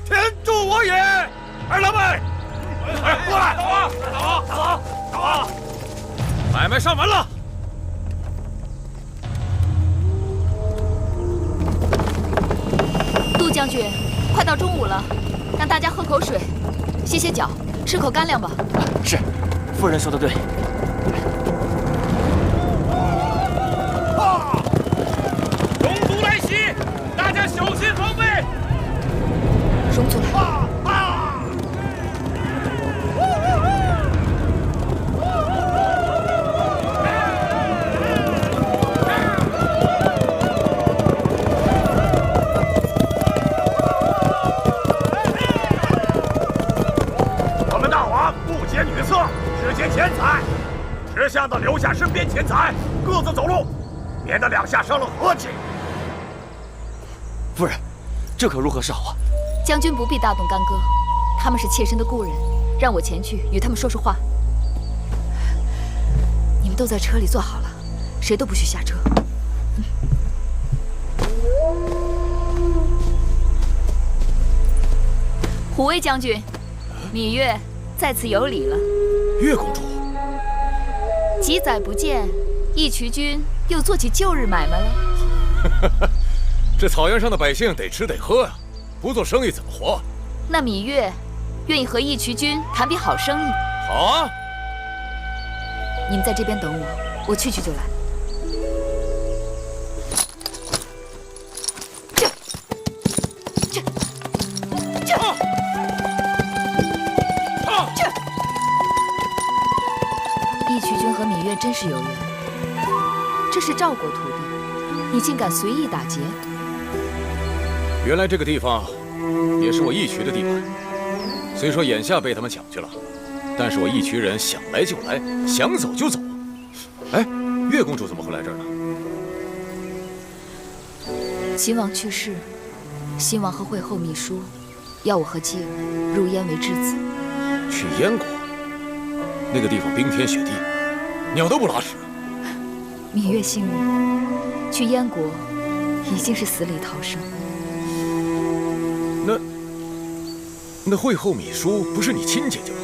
天助我也！儿郎们，过来！大王，买卖上完了。杜将军，快到中午了，让大家喝口水，歇歇脚，吃口干粮吧。是，夫人说的对。戎族来袭，大家小心防备。戎族来。只劫钱财，识相的留下身边钱财，各自走路，免得两下伤了和气。夫人，这可如何是好啊？将军不必大动干戈，他们是妾身的故人，让我前去与他们说说话。你们都在车里坐好了，谁都不许下车。虎威将军，芈月在此有礼了。月公主，几载不见，义渠君又做起旧日买卖了。这草原上的百姓得吃得喝呀，不做生意怎么活？那芈月愿意和义渠君谈笔好生意。好啊！你们在这边等我，我去就来。义渠君和芈月真是有缘，这是赵国土地，你竟敢随意打劫？原来这个地方也是我义渠的地盘，虽说眼下被他们抢去了，但是我义渠人想来就来，想走就走。哎，月公主怎么会来这儿呢？秦王去世，新王和会后秘书要我和继儿入燕为质子。去燕国？那个地方冰天雪地，鸟都不拉屎。芈月幸运，去燕国已经是死里逃生。那会后芈姝不是你亲姐姐吗？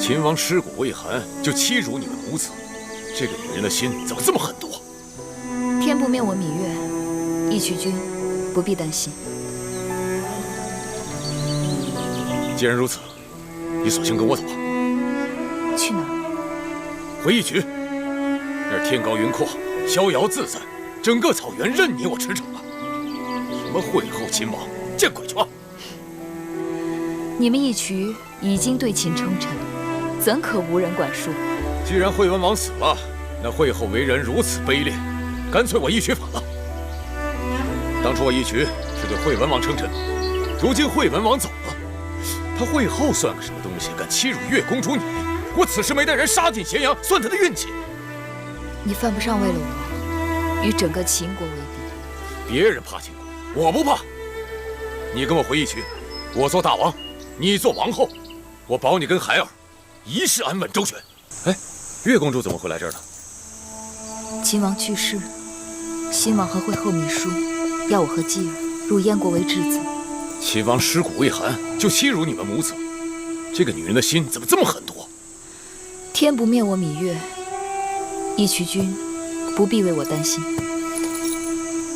秦王尸骨未寒就欺辱你们母子，这个女人的心怎么这么狠毒？天不灭我芈月，义渠君不必担心。既然如此，你索性跟我走吧。去哪儿？回义渠，那儿天高云阔，逍遥自在，整个草原任你我驰骋啊！什么会后秦王，见鬼去吧！你们义渠已经对秦称臣，怎可无人管束？既然惠文王死了，那惠后为人如此卑劣，干脆我义渠反了。当初我义渠是对惠文王称臣，如今惠文王走了，他惠后算个什么东西？敢欺辱月公主你！我此时没带人杀进咸阳，算他的运气。你犯不上为了我与整个秦国为敌。别人怕秦国，我不怕。你跟我回义渠，我做大王，你做王后，我保你跟孩儿一世安稳周全。哎，月公主怎么会来这儿呢？秦王去世，新王和惠后密书，要我和继儿入燕国为质子。秦王尸骨未寒，就欺辱你们母子，这个女人的心怎么这么狠毒？天不灭我芈月，义渠君不必为我担心。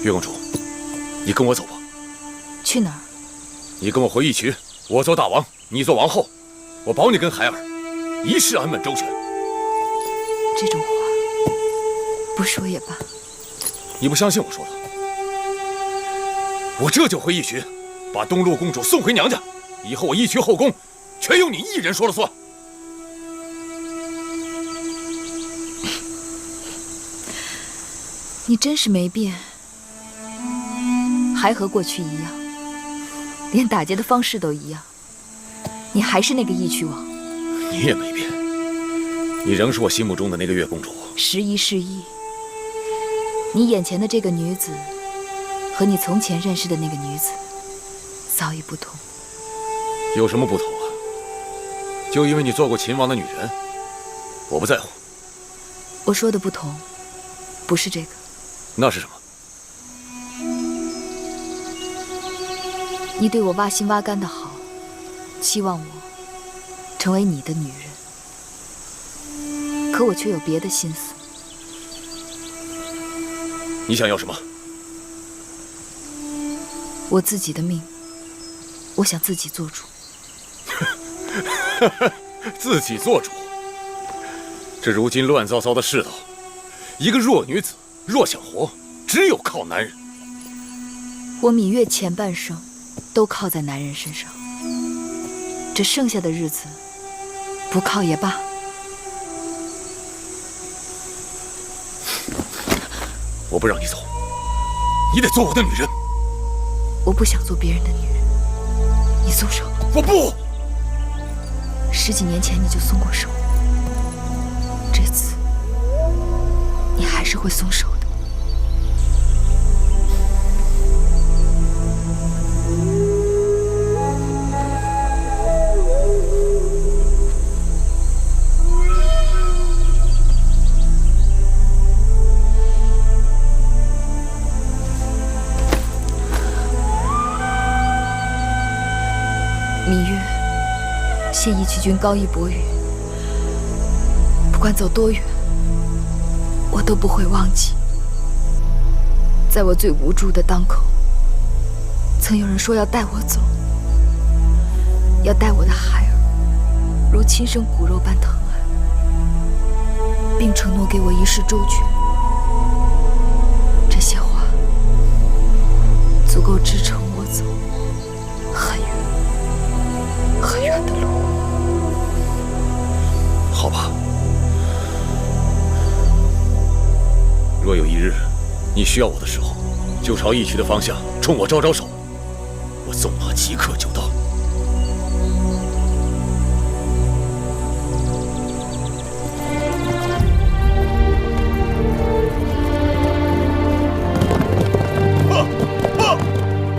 月公主，你跟我走吧。去哪儿？你跟我回义渠，我做大王，你做王后，我保你跟孩儿一世安稳周全。这种话不说也罢。你不相信我说的？我这就回义渠，把东陆公主送回娘家，以后我义渠后宫全由你一人说了算。你真是没变，还和过去一样，连打劫的方式都一样。你还是那个义渠王。你也没变，你仍是我心目中的那个月公主。时移世易，你眼前的这个女子，和你从前认识的那个女子，早已不同。有什么不同啊？就因为你做过秦王的女人，我不在乎。我说的不同，不是这个。那是什么？你对我挖心挖肝的好，期望我成为你的女人，可我却有别的心思。你想要什么？我自己的命，我想自己做主。自己做主？这如今乱糟糟的世道，一个弱女子若想活，只有靠男人。我芈月前半生都靠在男人身上，这剩下的日子不靠也罢。我不让你走，你得做我的女人。我不想做别人的女人，你松手。我不。10几年前你就松过手，这次你还是会松手的。芈月，谢义渠君高义薄语，不管走多远，我都不会忘记。在我最无助的当口，曾有人说要带我走，要带我的孩儿如亲生骨肉般疼爱，并承诺给我一世周全。这些话足够支撑我走很远很远的路。好吧，若有一日你需要我的时候，就朝义渠的方向冲我招招手，我纵马即刻就到。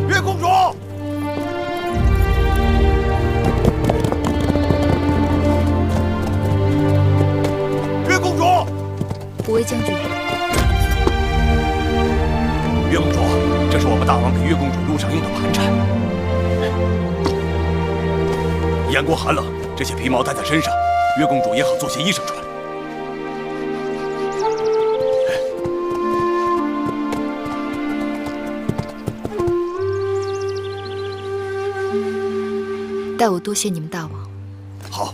月公主，月公主，五位将军。月公主，这是我们大王给月公主路上用的盘缠。燕国寒冷，这些皮毛带在身上，月公主也好做些衣裳穿。代我多谢你们大王。好。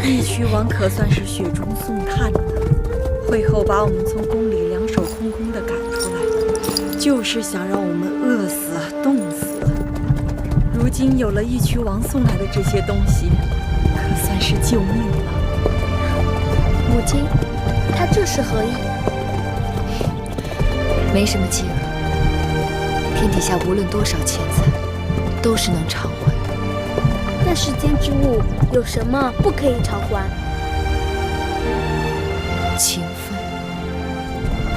义渠王可算是雪中送炭的，会后把我们从宫里两手空空的赶出来，就是想让我们饿死、冻死。如今有了义渠王送来的这些东西，可算是救命了。母亲，他这是何意？没什么忌讳，天底下无论多少钱财，都是能偿还。那世间之物有什么不可以偿还？情分，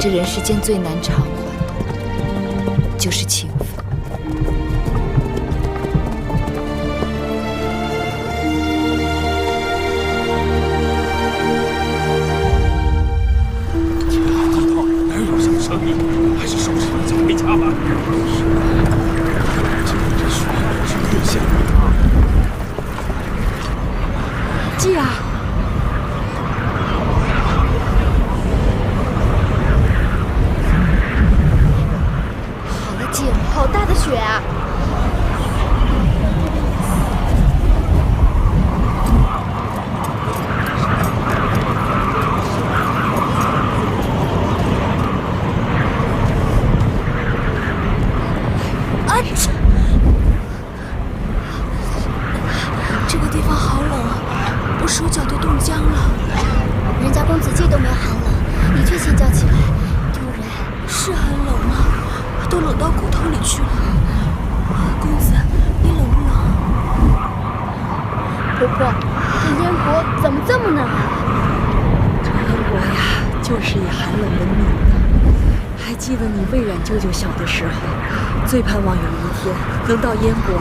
这人世间最难偿还的，就是情分。天寒地冻，哪有什么生意？还是收拾一下回家吧。这雪是越下越大。继儿，好了，继儿，好大的雪啊！这个地方好冷啊！我手脚都冻僵了。人家公子季都没有寒冷，你却先叫起来，丢人。是很冷吗？都冷到骨头里去了。公子，你冷不冷？婆婆，这燕国怎么这么冷啊？这燕国呀，就是以寒冷闻名的。还记得你魏冉舅舅小的时候，最盼望有一天能到燕国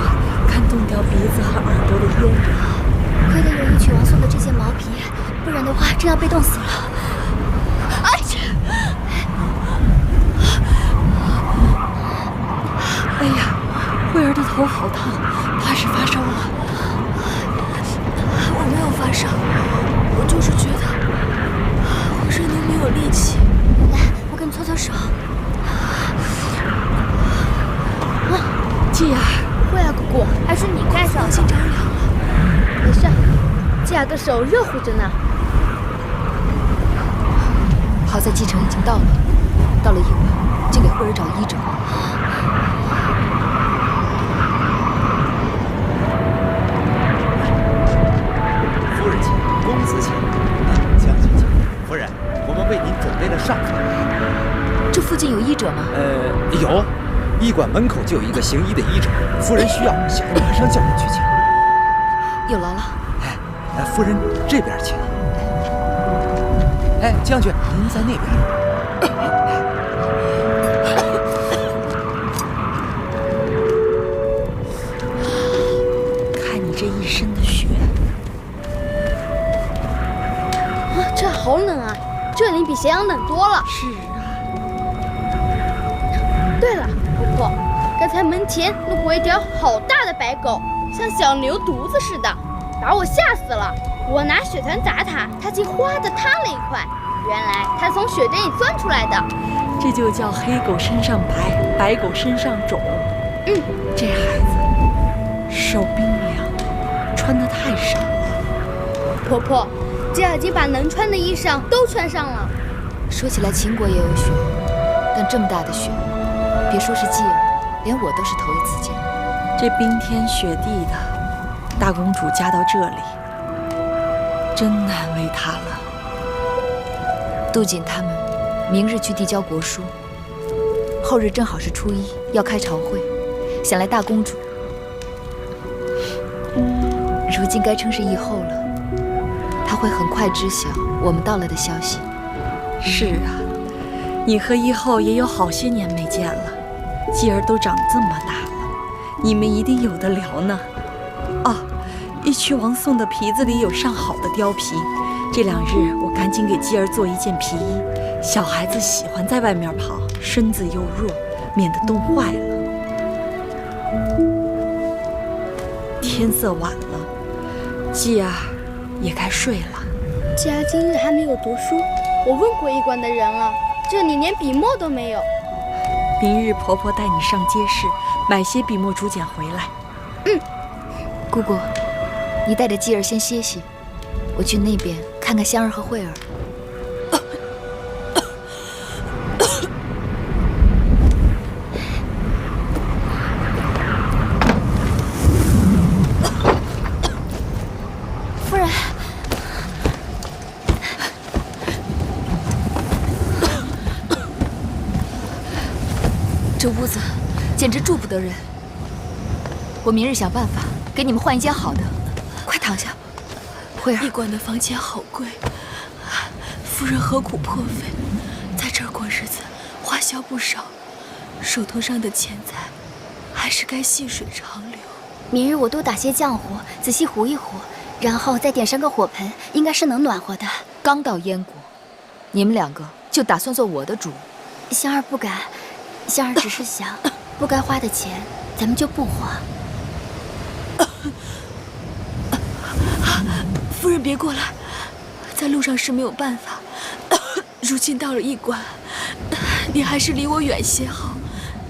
看冻掉鼻子和耳朵的燕人。亏得有义渠王送的这些毛皮，不然的话真要被冻死了。哎呀，慧儿的头好烫，怕是发烧了。我没有发烧，我就是觉得浑身都没有力气。来，我给你搓搓手。继儿，慧儿姑姑，还是你盖上。心着凉了。没事，继儿的手热乎着呢。好在继承已经到了，到了夜晚就给慧儿找医者。夫人请，公子请。将军请。夫人，我们为您准备了上饭。这附近有医者吗？有，医馆门口就有一个行医的医者。夫人需要，小人马上叫人去请。有劳了。夫人这边请。将军，您在那边。看你这一身的雪。这好冷啊！这里比咸阳冷多了。是啊。对了，婆婆，刚才门前路过一条好大的白狗，像小牛犊子似的，把我吓死了。我拿雪团砸它，它竟哗的塌了一块。原来它从雪堆里钻出来的。这就叫黑狗身上白，白狗身上肿。这孩子手冰凉，穿得太少了。婆婆，这已经把能穿的衣裳都穿上了。说起来，秦国也有雪，但这么大的雪，别说是继儿，连我都是头一次见。这冰天雪地的，大公主嫁到这里，真难为她了。杜锦他们明日去递交国书，后日正好是初一，要开朝会，想来大公主如今该称是议后了，她会很快知晓我们到了的消息。是啊，你和义后也有好些年没见了，继儿都长这么大了，你们一定有得聊呢。哦，义渠王送的皮子里有上好的貂皮，这2日我赶紧给继儿做一件皮衣。小孩子喜欢在外面跑，身子又弱，免得冻坏了。天色晚了，继儿也该睡了。继儿今日还没有读书，我问过驿馆的人了，这里连笔墨都没有。明日婆婆带你上街市买些笔墨竹简回来。姑姑，你带着继儿先歇息，我去那边看看香儿和慧儿。夫人，这屋子简直住不得人。我明日想办法给你们换一间好的，快躺下。慧儿，驿馆的房钱好贵，夫人何苦破费，在这儿过日子花销不少，手头上的钱财还是该细水长流。明日我多打些浆糊，仔细糊一糊，然后再点上个火盆，应该是能暖和的。刚到燕国，你们2个就打算做我的主？香儿不敢，香儿只是想，不该花的钱咱们就不花。夫人别过来，在路上是没有办法，如今到了驿馆，你还是离我远些好，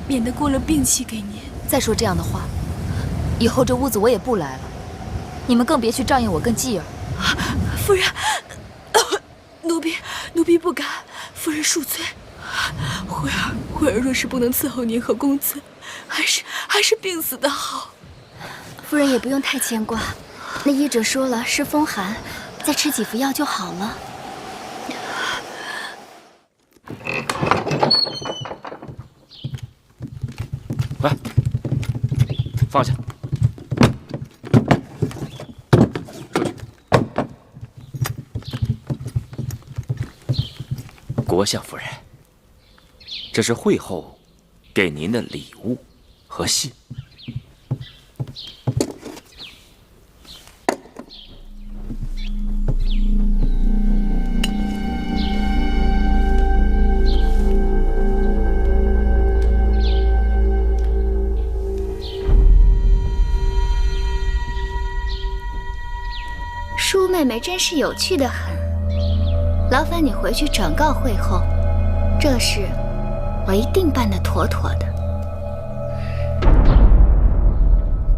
免得过了病期给您。再说这样的话，以后这屋子我也不来了，你们更别去照应我跟继儿。夫人，奴婢不敢，夫人恕罪。慧儿若是不能伺候您和公子，还是病死的好。夫人也不用太牵挂，那医者说了是风寒，再吃几服药就好了。来，放下。国相夫人，这是惠后给您的礼物和信。舒妹妹真是有趣的很，劳烦你回去转告惠后，这事我一定办得妥妥的。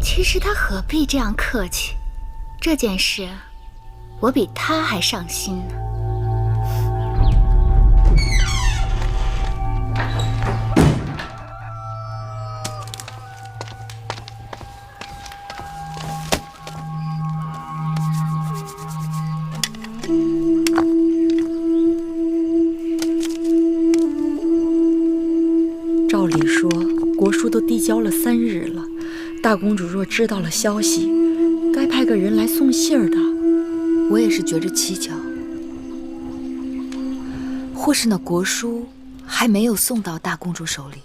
其实她何必这样客气？这件事我比她还上心呢。照理说，国书都递交了3日了，大公主若知道了消息，该派个人来送信儿的。我也是觉着蹊跷，或是那国书还没有送到大公主手里。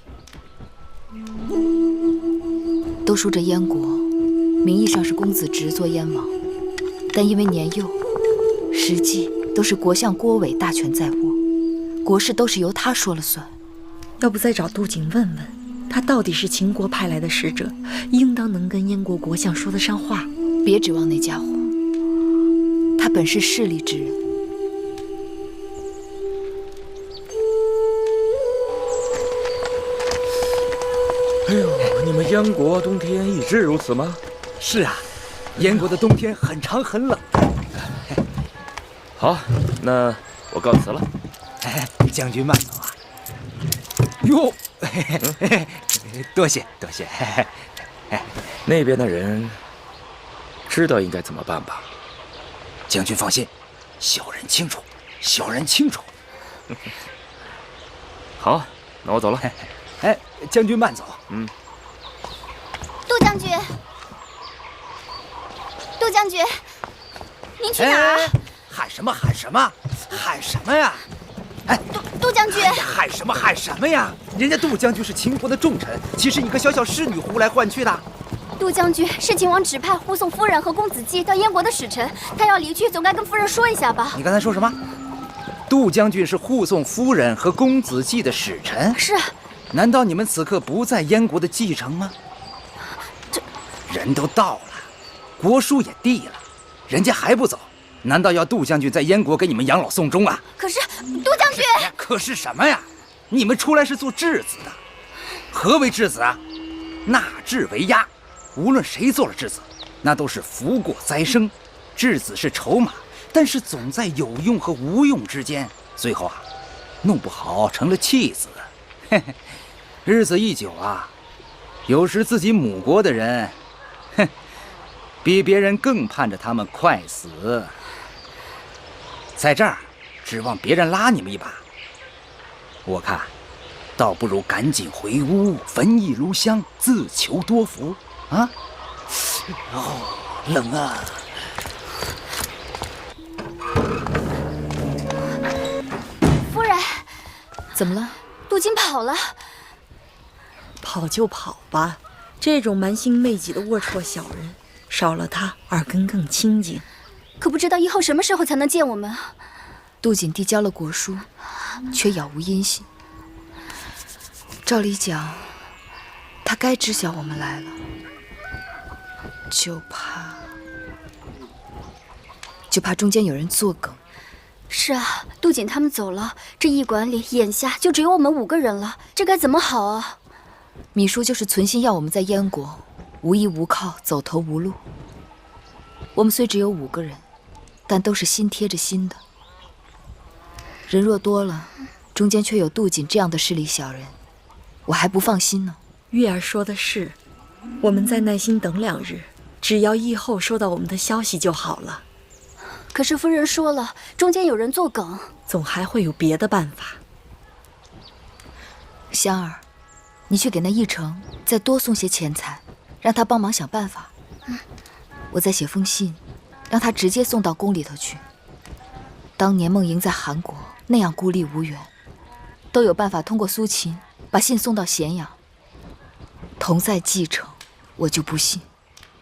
都说这燕国名义上是公子侄做燕王，但因为年幼，实际都是国相郭伟大权在握，国事都是由他说了算。要不再找杜景问问，他到底是秦国派来的使者，应当能跟燕国国相说得上话。别指望那家伙，他本是势利之人。哎呦，你们燕国冬天一直如此吗？是啊，燕国的冬天很长很冷。好，那我告辞了。将军慢走啊！哟，多谢多谢。那边的人知道应该怎么办吧？将军放心，小人清楚，小人清楚。好，那我走了。将军慢走。杜将军，杜将军，您去哪儿？喊什么喊什么？喊什么呀？杜将军，喊什么喊什么呀？人家杜将军是秦国的重臣，岂是一个小小侍女呼来唤去的？杜将军是秦王指派护送夫人和公子季到燕国的使臣，他要离去，总该跟夫人说一下吧？你刚才说什么？杜将军是护送夫人和公子季的使臣？是。难道你们此刻不在燕国的继承吗？这人都到了，国书也递了，人家还不走，难道要杜将军在燕国给你们养老送终啊？可是杜将军，可是什么呀？你们出来是做质子的，何为质子啊？纳质为压，无论谁做了质子，那都是福过灾生。质子是筹码，但是总在有用和无用之间，最后啊，弄不好成了弃子。嘿嘿，日子一久啊，有时自己母国的人，比别人更盼着他们快死。在这儿指望别人拉你们一把，我看倒不如赶紧回屋，焚一炉香，自求多福啊！冷啊！夫人，怎么了？杜金跑了。跑就跑吧，这种蛮心昧己的龌龊小人，少了他耳根更清净。可不知道以后什么时候才能见我们。杜景递交了国书，却杳无音信。照理讲，他该知晓我们来了，就怕中间有人作梗。是啊，杜景他们走了，这驿馆里眼下就只有我们5个人了，这该怎么好啊？米叔就是存心要我们在燕国无依无靠，走投无路。我们虽只有5个人，但都是心贴着心的。人若多了，中间却有杜景这样的势利小人，我还不放心呢。月儿说的是，我们再耐心等2日，只要疫后收到我们的消息就好了。可是夫人说了，中间有人作梗，总还会有别的办法。香儿，你去给那奕成再多送些钱财，让他帮忙想办法。我再写封信，让他直接送到宫里头去。当年梦莹在韩国那样孤立无援，都有办法通过苏秦把信送到咸阳。同在蓟城，我就不信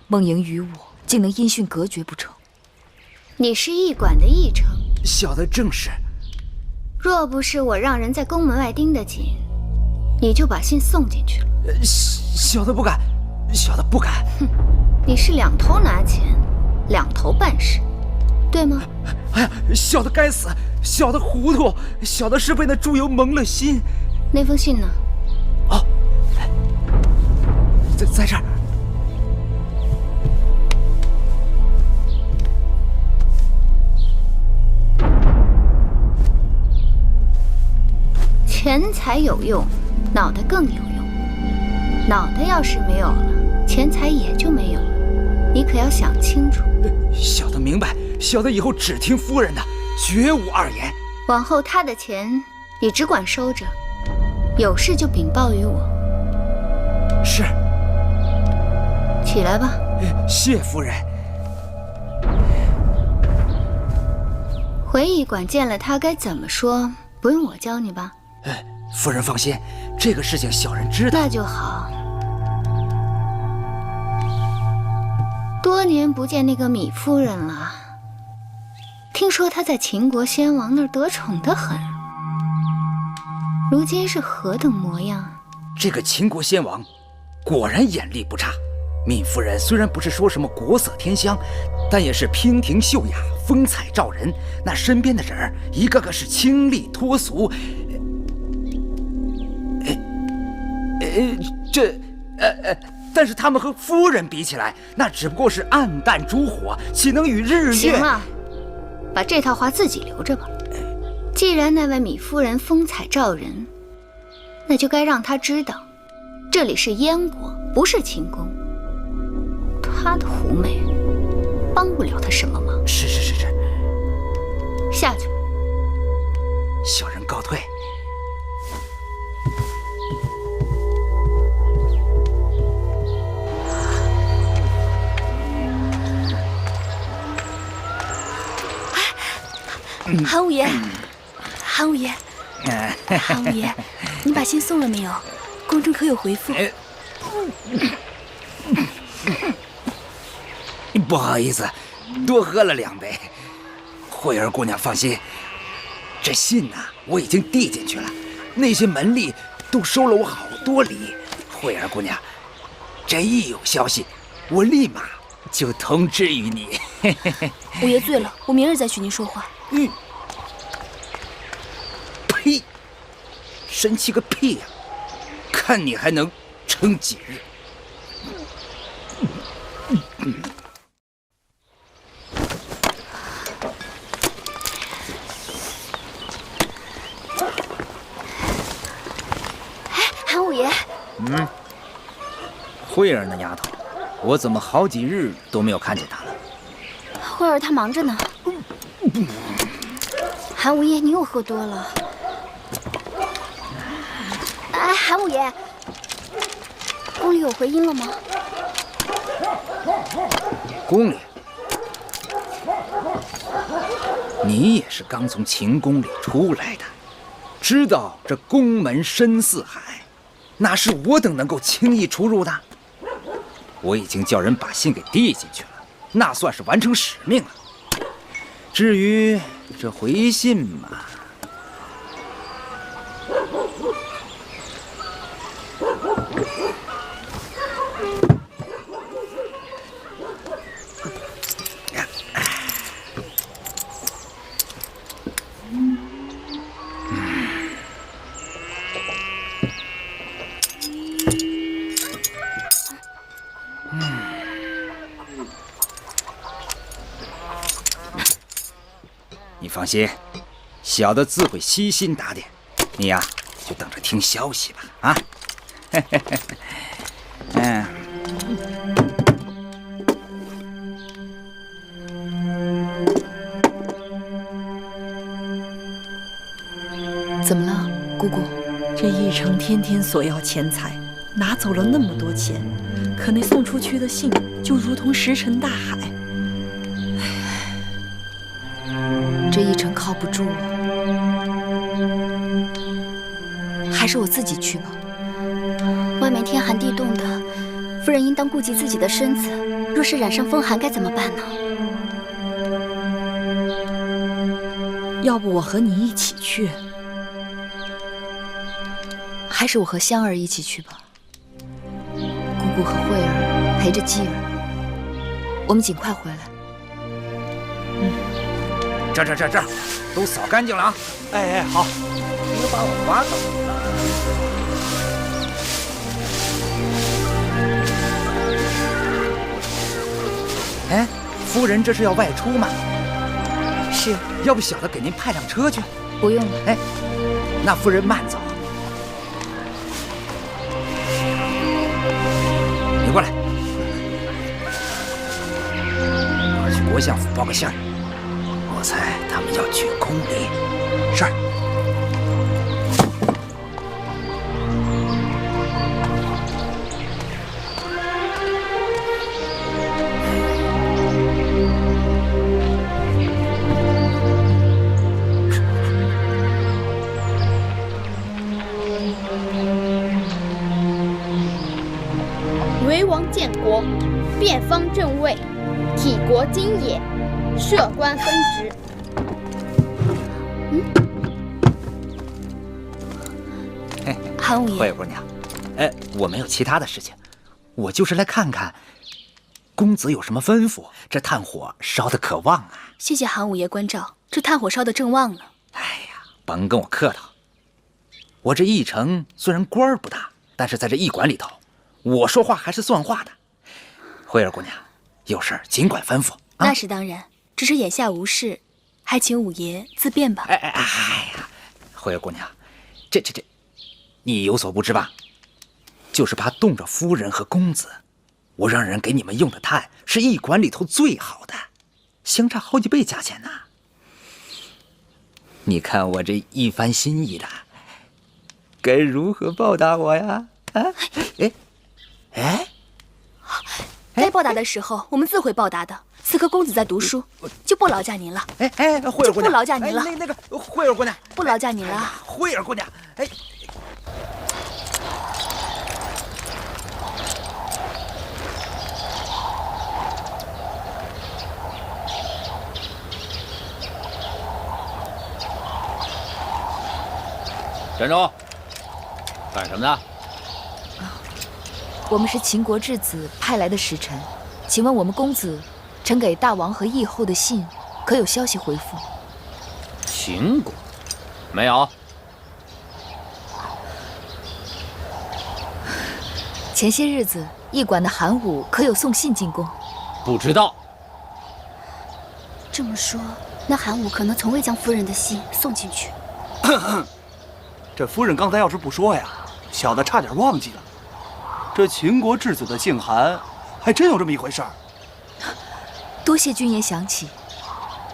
梦莹与我竟能音讯隔绝不成。你是驿馆的驿丞，小的正是。若不是我让人在宫门外盯得紧，你就把信送进去了。小的不敢，小的不敢。哼，你是2头拿钱，2头办事，对吗？哎呀，小的该死，小的糊涂，小的是被那猪油蒙了心。那封信呢？哦，在这儿。钱财有用，脑袋更有用。脑袋要是没有了，钱财也就没有了。你可要想清楚。小的明白，小的以后只听夫人的，绝无2言。往后他的钱你只管收着，有事就禀报于我。是。起来吧。谢夫人。回驿馆见了他该怎么说，不用我教你吧？夫人放心，这个事情小人知道。那就好。多年不见那个米夫人了，听说她在秦国先王那儿得宠得很，如今是何等模样？这个秦国先王果然眼力不差。闵夫人虽然不是说什么国色天香，但也是娉婷秀雅，风采照人。那身边的人儿一个个是清丽脱俗。但是他们和夫人比起来，那只不过是暗淡烛火，岂能与日月？行了，把这套话自己留着吧。既然那位米夫人风采照人，那就该让她知道，这里是燕国，不是秦宫。她的狐媚，帮不了她什么忙。是。下去吧。小人告退。韩五爷，韩五爷，韩五爷，你把信送了没有？宫中可有回复？不好意思，多喝了2杯。慧儿姑娘放心，这信呐，我已经递进去了，那些门吏都收了我好多礼。慧儿姑娘，这一有消息，我立马就通知于你。五爷醉了，我明日再许您说话。呸！生气个屁呀！看你还能撑几日？韩五爷，慧儿那丫头，我怎么好几日都没有看见她了？慧儿她忙着呢。韩五爷，你又喝多了。哎，韩五爷，宫里有回音了吗？宫里？你也是刚从秦宫里出来的，知道这宫门深似海，哪是我等能够轻易出入的？我已经叫人把信给递进去了，那算是完成使命了。至于这回信嘛，你放心，小的自会悉心打点，你呀就等着听消息吧。啊，怎么了，姑姑？这一成天天索要钱财，拿走了那么多钱，可那送出去的信就如同石沉大海。这一成靠不住了，还是我自己去吧。外面天寒地冻的，夫人应当顾及自己的身子，若是染上风寒该怎么办呢？要不我和你一起去？还是我和香儿一起去吧。姑姑和慧儿陪着继儿，我们尽快回来。这儿，都扫干净了啊！哎，好，别把我划走了。哎，夫人这是要外出吗？是。要不小的给您派辆车去？不用了。哎，那夫人慢走。你过来，我去国相府报个信儿。我猜他们要去宫里。是。为王建国，变方正位，体国经也，设官分职。韩五爷，慧儿姑娘，我没有其他的事情，我就是来看看公子有什么吩咐。这炭火烧得可旺啊！谢谢韩五爷关照，这炭火烧得正旺呢。哎呀，甭跟我客套。我这一城虽然官儿不大，但是在这驿馆里头，我说话还是算话的。慧儿姑娘，有事尽管吩咐。那是当然，只是眼下无事，还请五爷自便吧。哎呀，慧儿姑娘，这，你有所不知吧？就是怕冻着夫人和公子，我让人给你们用的炭是驿馆里头最好的，相差好几倍价钱呢。你看我这一番心意的，该如何报答我呀？该报答的时候，我们自会报答的。此刻公子在读书，就不劳驾您了。慧儿姑娘，不劳驾您了。那个慧儿姑娘，不劳驾您了。慧儿姑娘，站住！干什么呢？我们是秦国质子派来的使臣，请问我们公子呈给大王和义后的信，可有消息回复？秦国没有。前些日子驿馆的韩武可有送信进宫？不知道。这么说，那韩武可能从未将夫人的信送进去。这夫人刚才要是不说呀，小的差点忘记了。这秦国质子的信函，还真有这么一回事儿。多谢君爷想起，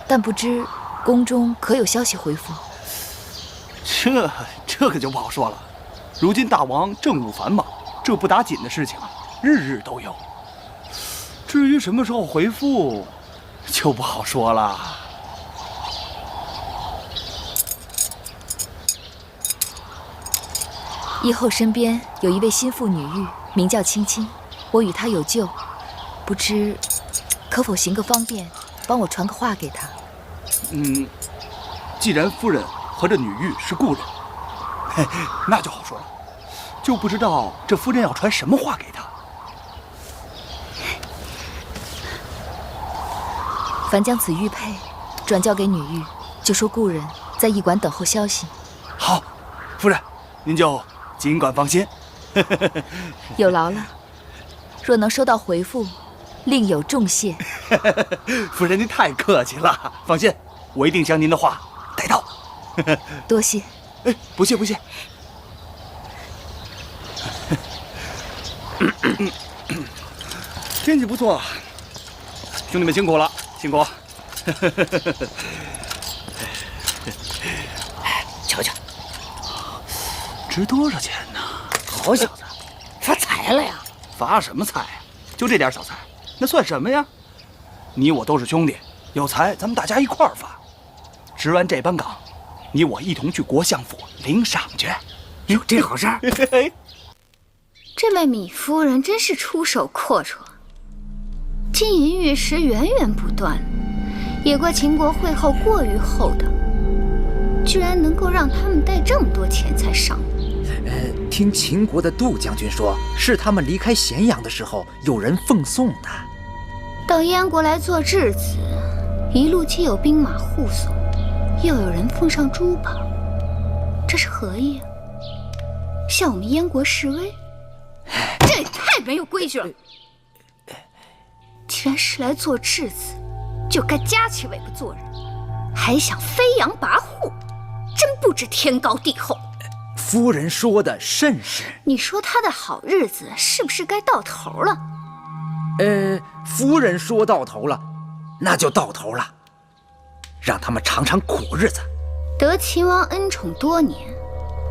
但不知宫中可有消息回复？这可就不好说了。如今大王政务繁忙，这不打紧的事情啊，日日都有。至于什么时候回复，就不好说了。义后身边有一位心腹女御，名叫青青，我与她有旧，不知可否行个方便，帮我传个话给她？既然夫人和这女御是故人，那就好说了。就不知道这夫人要传什么话给她。凡将此玉佩转交给女御，就说故人在驿馆等候消息。好，夫人，您就尽管放心。有劳了。若能收到回复，另有重谢。夫人您太客气了，放心，我一定将您的话带到。多谢。哎，不谢不谢。天气不错，兄弟们辛苦了，辛苦。瞧瞧，值多少钱呢？好小子，发财了呀！发什么财呀？就这点小财，那算什么呀？你我都是兄弟，有财咱们大家一块儿发。值完这班岗，你我一同去国相府领赏去。有这好事儿？这位米夫人真是出手阔绰，金银玉石源源不断，也怪秦国会后过于厚道，居然能够让他们带这么多钱财上路。听秦国的杜将军说，是他们离开咸阳的时候有人奉送的。到燕国来做质子，一路既有兵马护送，又有人奉上珠宝，这是何意啊？向我们燕国示威？这也太没有规矩了！既然是来做质子，就该夹起尾巴做人，还想飞扬跋扈，真不知天高地厚。夫人说的甚是。你说他的好日子是不是该到头了？夫人说到头了，那就到头了，让他们尝尝苦日子。得秦王恩宠多年，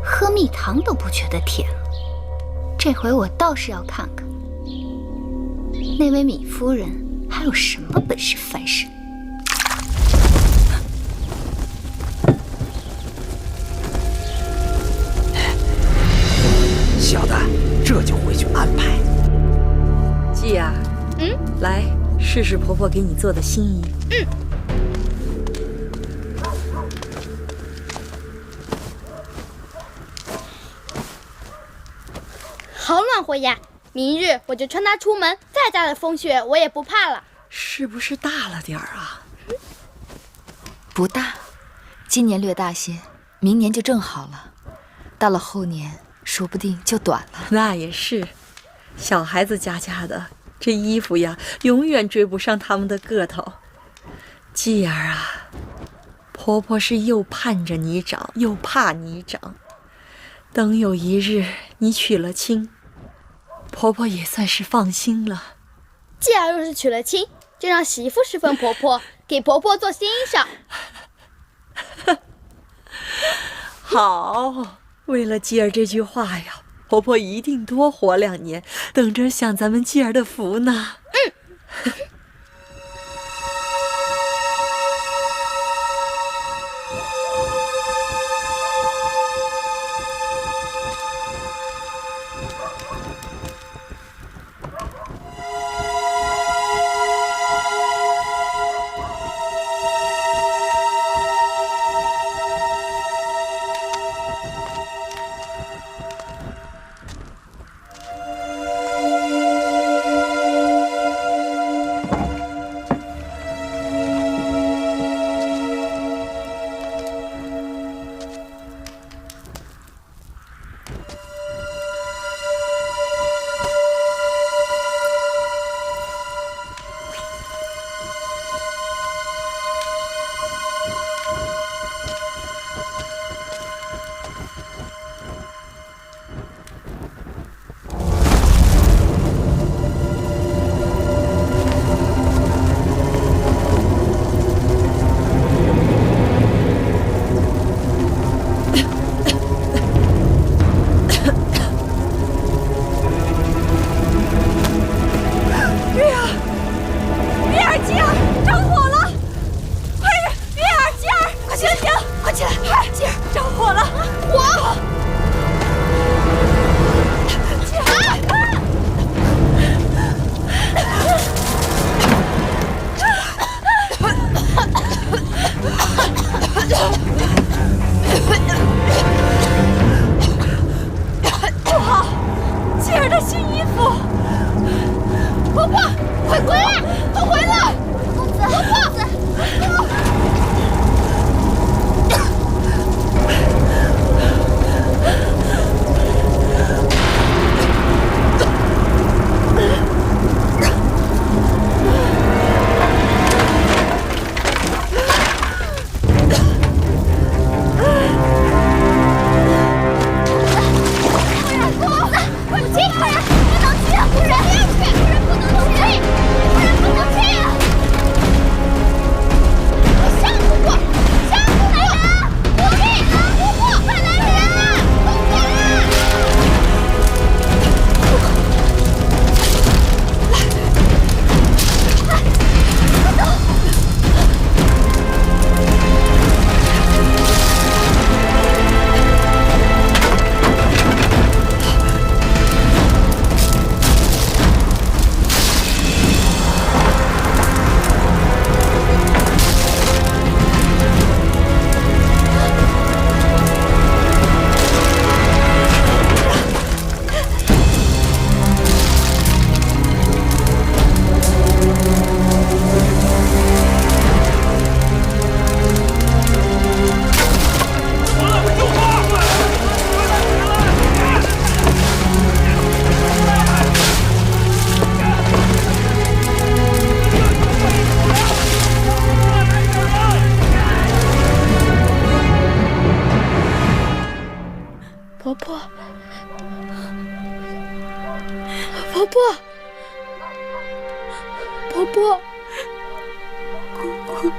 喝蜜糖都不觉得甜了。这回我倒是要看看，那位米夫人还有什么本事翻身。小的，这就回去安排。季儿，来试试婆婆给你做的新衣。好暖和呀！明日我就穿它出门，再大的风雪我也不怕了。是不是大了点儿啊？不大，今年略大些，明年就正好了。到了后年，说不定就短了。那也是，小孩子家的，这衣服呀，永远追不上他们的个头。季儿啊，婆婆是又盼着你长，又怕你长。等有一日你娶了亲，婆婆也算是放心了。季儿若是娶了亲，就让媳妇侍奉婆婆，给婆婆做新衣裳。好，为了季儿这句话呀，婆婆一定多活2年，等着享咱们季儿的福呢。婆，姑姑。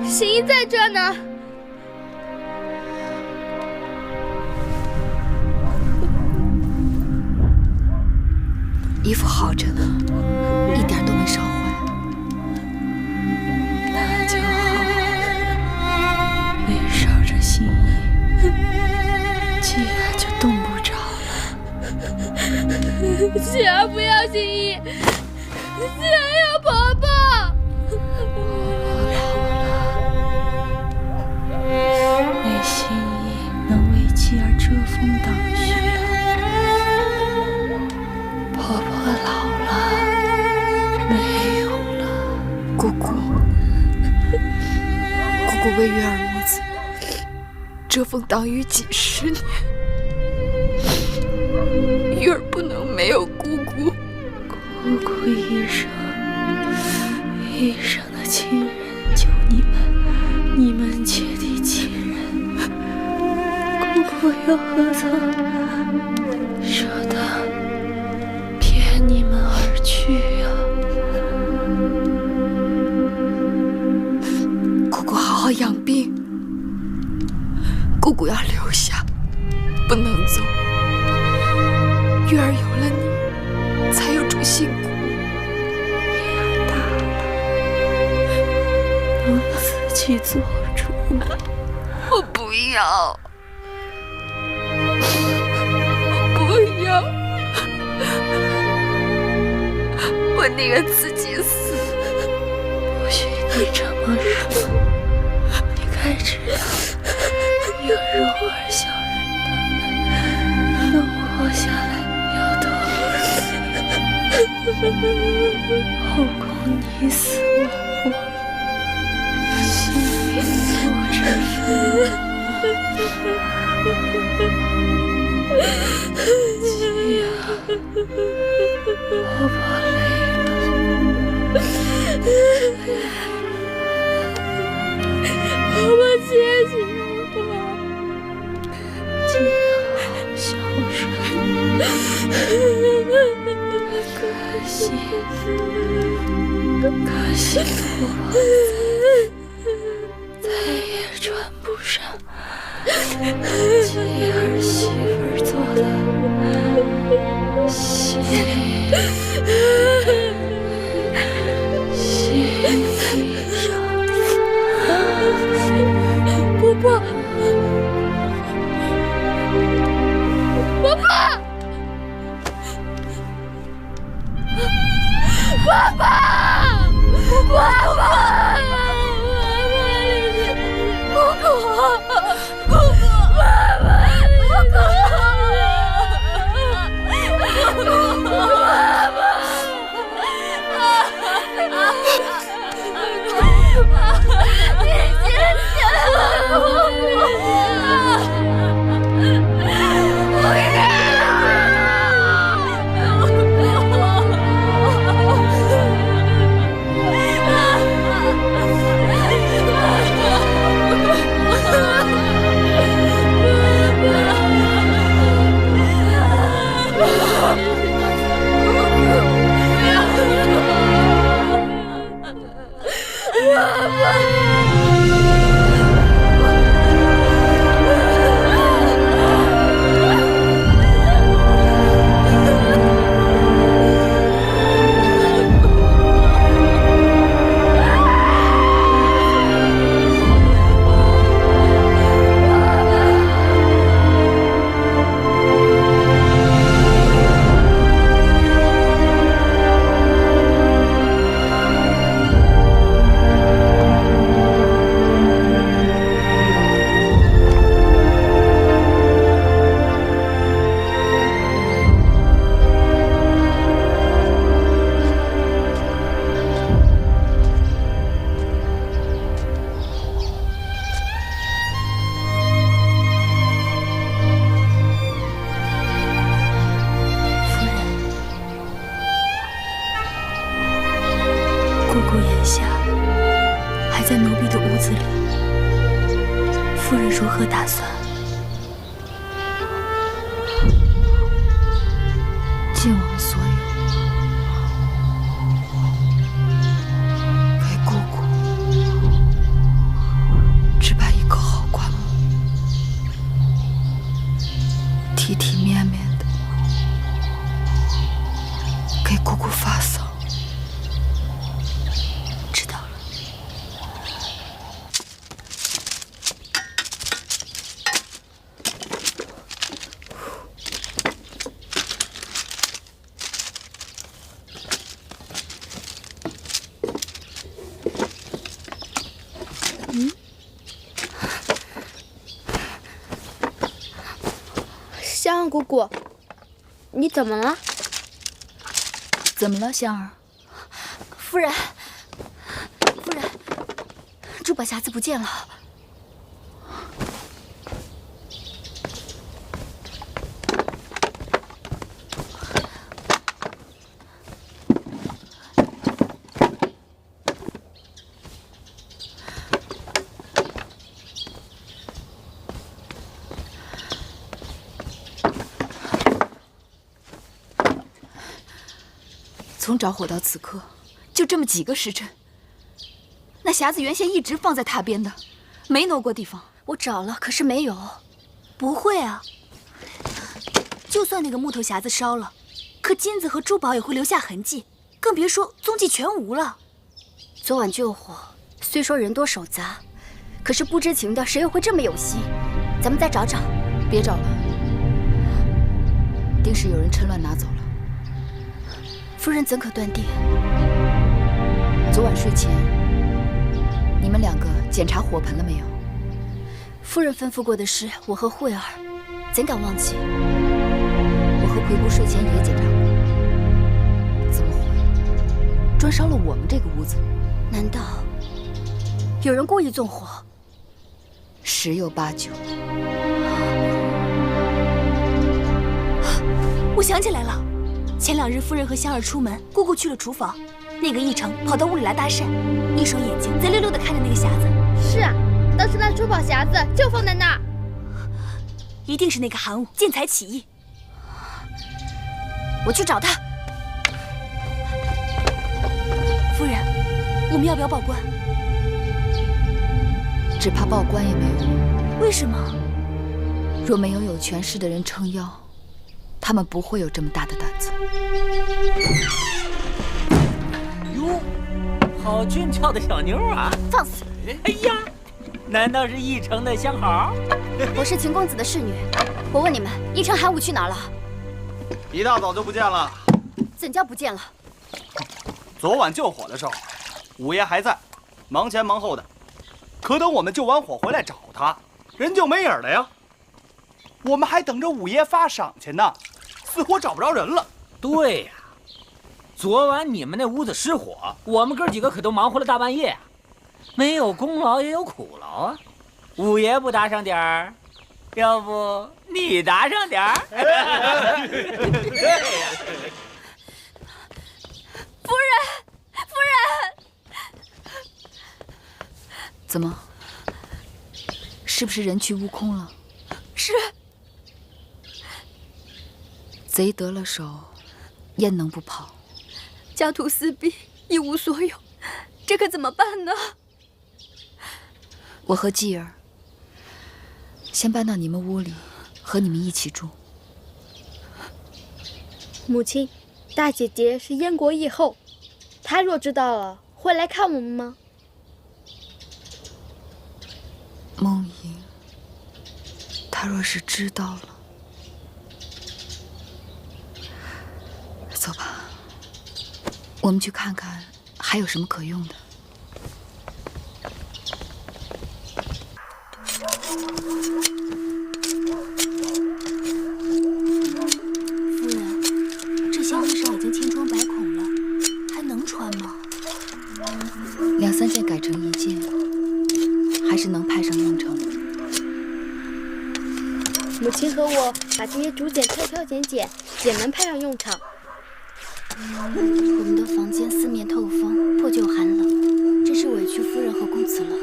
行医在这呢。衣服好着呢，一点都没烧坏。那就好，没烧着心意，继儿就冻不着了。继儿不要行医，继儿要婆婆。没心意能为继儿遮风挡雪，婆婆老了，没有了。姑姑为月儿母子遮风挡雨几10年，月儿不能没有姑姑。姑姑一生的亲人就你们且的亲人，姑姑又何曾舍得撇你们而去呀？姑姑好好养病，姑姑要留下，不能走。月儿有了你，才有主心骨。能自己做主。我不要，不要，我宁愿自己死。不许你这么说，你该知道，有柔儿小人能活下来要多少？后宫你死我活。不知分，继儿，婆婆累了，婆婆谢谢我。继儿好孝顺，可惜婆婆再也穿不上继儿媳妇做的新衣裳。婆婆，婆婆，婆婆，婆婆。眼下还在奴婢的屋子里，夫人如何打算尽忘所有，给姑姑置办一口好棺木，体体面面的给姑姑发丧？知道了。香儿姑姑，你怎么了？怎么了，香儿？夫人，夫人，珠宝匣子不见了。从着火到此刻，就这么几个时辰。那匣子原先一直放在榻边的，没挪过地方。我找了，可是没有。不会啊！就算那个木头匣子烧了，可金子和珠宝也会留下痕迹，更别说踪迹全无了。昨晚救火，虽说人多手杂，可是不知情的谁又会这么有心？咱们再找找。别找了，定是有人趁乱拿走了。夫人怎可断定？昨晚睡前，你们两个检查火盆了没有？夫人吩咐过的事，我和慧儿怎敢忘记？我和魁姑睡前也检查过。怎么会？专烧了我们这个屋子？难道有人故意纵火？十有八九。我想起来了。前2日，夫人和香儿出门，姑姑去了厨房，那个奕成跑到屋里来搭讪，一双眼睛贼溜溜地看着那个匣子。是啊，当时那珠宝匣子就放在那儿，一定是那个韩武见财起意。我去找他。夫人，我们要不要报官？只怕报官也没有用。为什么？若没有有权势的人撑腰，他们不会有这么大的胆子。哟，好俊俏的小妞啊！放肆！哎呀，难道是奕成的相好？我是秦公子的侍女。我问你们，奕成、韩武去哪儿了？一大早就不见了。怎叫不见了？昨晚救火的时候，五爷还在，忙前忙后的。可等我们救完火回来找他，人就没影了呀。我们还等着五爷发赏钱呢，似乎找不着人了。对呀，昨晚你们那屋子失火，我们哥几个可都忙活了大半夜啊，没有功劳也有苦劳啊。五爷不搭上点儿，要不你搭上点儿？对呀。夫人，夫人，怎么？是不是人去屋空了？是。贼得了手，焉能不跑？家徒四壁，一无所有，这可怎么办呢？我和继儿先搬到你们屋里，和你们一起住。母亲，大姐姐是燕国义后，她若知道了，会来看我们吗？梦莹，她若是知道了，走吧，我们去看看还有什么可用的。夫人，这些衣裳已经千疮百孔了，还能穿吗？2、3件改成1件，还是能派上用场的。母亲和我把这些竹简挑挑拣拣，也能派上用场。我们的房间四面透风，破旧寒冷，委屈夫人和公子了。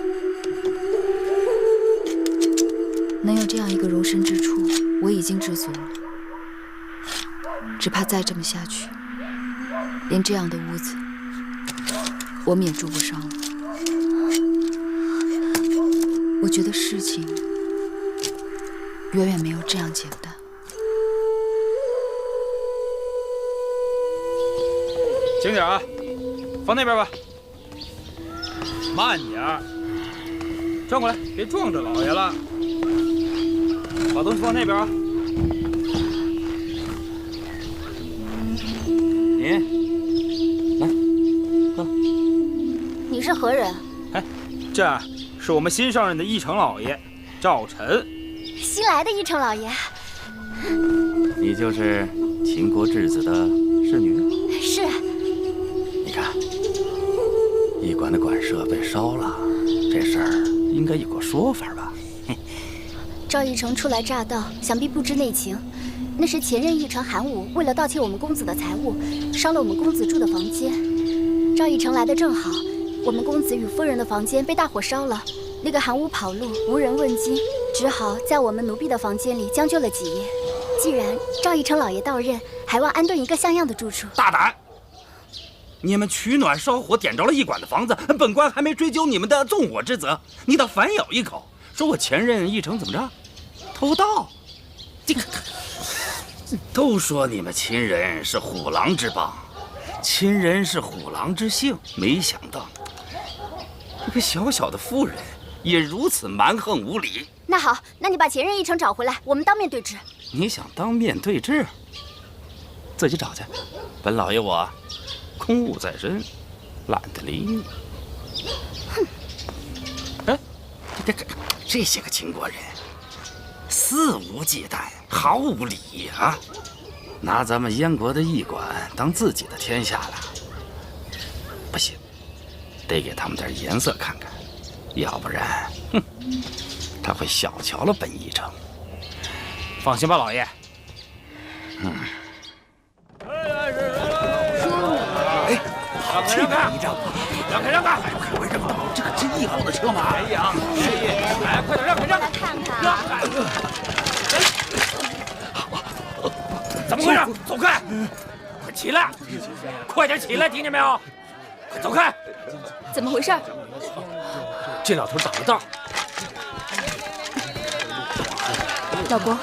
能有这样一个容身之处，我已经知足了。只怕再这么下去，连这样的屋子，我们也住不上了。我觉得事情远远没有这样简单。轻点啊，放那边吧。慢点儿，转过来，别撞着老爷了。把东西放那边啊。你，来，喝。你是何人？哎，这是我们新上任的义城老爷，赵晨。新来的义城老爷。你就是秦国质子的侍女？是。你看，驿馆的馆舍被烧了，这事儿应该有个说法吧？赵义成初来乍到，想必不知内情。那时前任义城韩武为了盗窃我们公子的财物，烧了我们公子住的房间。赵义成来的正好，我们公子与夫人的房间被大火烧了。那个韩武跑路，无人问津，只好在我们奴婢的房间里将就了几夜。既然赵义成老爷到任，还望安顿一个像样的住处。大胆！你们取暖烧火点着了驿馆的房子，本官还没追究你们的纵火之责，你倒反咬一口，说我前任义成怎么着？偷盗？这个都说你们秦人是虎狼之邦，秦人是虎狼之姓，没想到一个小小的妇人也如此蛮横无理。那好，那你把前任义成找回来，我们当面对质。你想当面对质？自己找去，本老爷我公务在身，懒得理你。哼！哎，这些个秦国人肆无忌惮，毫无礼仪啊！拿咱们燕国的驿馆当自己的天下了，不行，得给他们点颜色看看，要不然，哼，他会小瞧了本义城。放心吧，老爷。哎，好气派一仗！让开，让开！快让开！这可是义后的车马。哎呀，哎，快点让开，让开！看看。怎么回事？走开！快起来！快点起来，听见没有？快走开！怎么回事？这老头挡了道。老伯，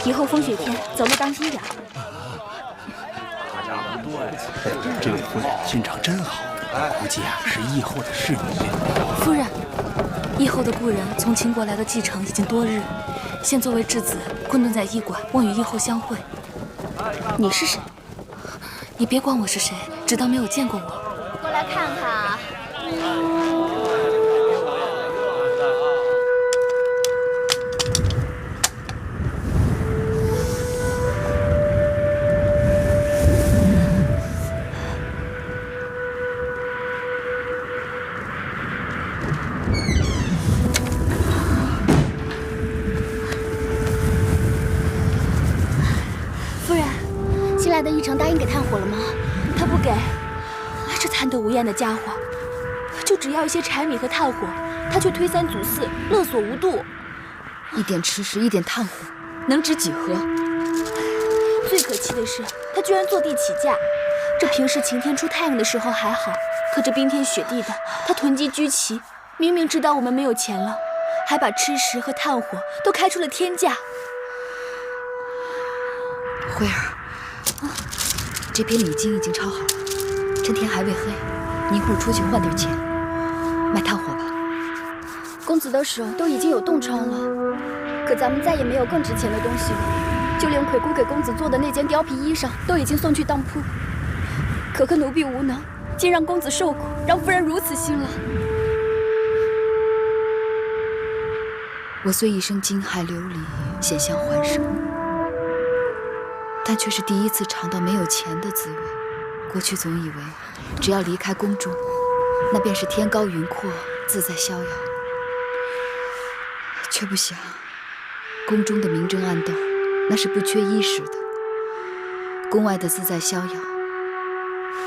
以后风雪天走路当心点。这位夫人心肠真好，估计是义后的侍女。夫人，义后的故人从秦国来到蓟城已经多日，现作为质子困顿在驿馆，望与义后相会。你是谁？你别管我是谁，只当没有见过我。过来看看啊。来的义成答应给炭火了吗？他不给，这贪得无厌的家伙，就只要一些柴米和炭火，他却推三阻四，勒索无度。一点吃食，一点炭火，能值几何？最可气的是，他居然坐地起价。这平时晴天出太阳的时候还好，可这冰天雪地的，他囤积居奇，明明知道我们没有钱了，还把吃食和炭火都开出了天价。慧儿。这批礼金已经抄好了，趁天还未黑，你一会儿出去换点钱，买炭火吧。公子的手都已经有冻疮了，可咱们再也没有更值钱的东西了，就连魁姑给公子做的那件貂皮衣裳都已经送去当铺。可奴婢无能，竟让公子受苦，让夫人如此辛劳。我虽一生惊骇流离，险象环生。但却是第一次尝到没有钱的滋味。过去总以为，只要离开宫中，那便是天高云阔，自在逍遥。却不想，宫中的明争暗斗，那是不缺衣食的；宫外的自在逍遥，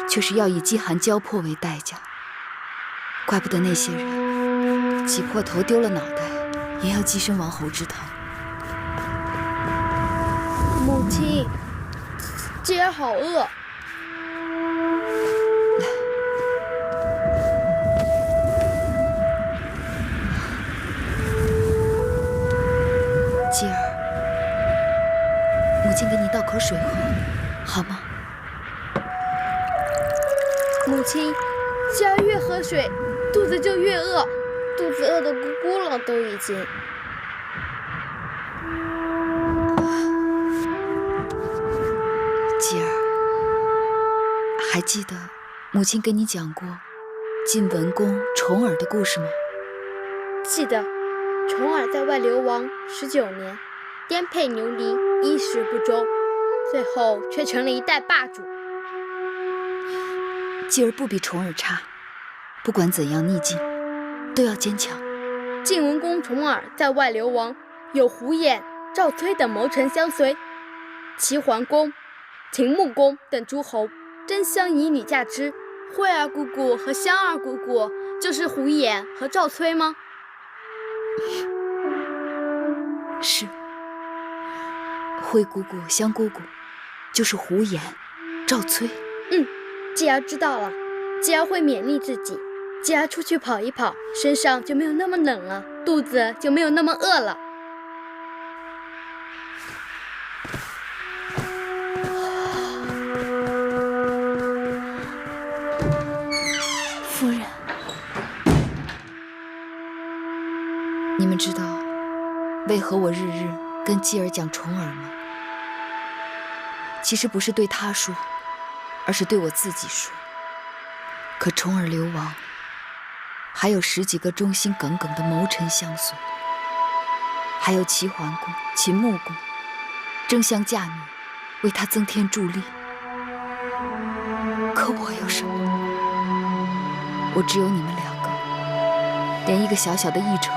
却是要以饥寒交迫为代价。怪不得那些人挤破头丢了脑袋，也要跻身王侯之堂。母亲，姐儿好饿。继儿，母亲给你倒口水喝，好吗？母亲，姐儿越喝水，肚子就越饿，肚子饿得咕咕了，都已经。继儿，还记得母亲跟你讲过晋文公重耳的故事吗？记得。重耳在外流亡19年，颠沛流离，衣食不周，最后却成了一代霸主。继儿不比重耳差，不管怎样逆境，都要坚强。晋文公重耳在外流亡，有胡衍、赵崔等谋臣相随，齐桓公、秦穆公等诸侯争相以女嫁之。惠儿姑姑和香儿姑姑就是胡衍和赵崔吗？是，惠姑姑、香姑姑，就是胡衍、赵崔。继儿知道了，继儿会勉励自己，继儿出去跑一跑，身上就没有那么冷了，肚子就没有那么饿了。夫人，你们知道为何我日日跟继儿讲重耳吗？其实不是对他说，而是对我自己说。可重耳流亡，还有10几个忠心耿耿的谋臣相随，还有齐桓公、秦穆公争相嫁女，为他增添助力。可我有什么？我只有你们2个，连一个小小的议程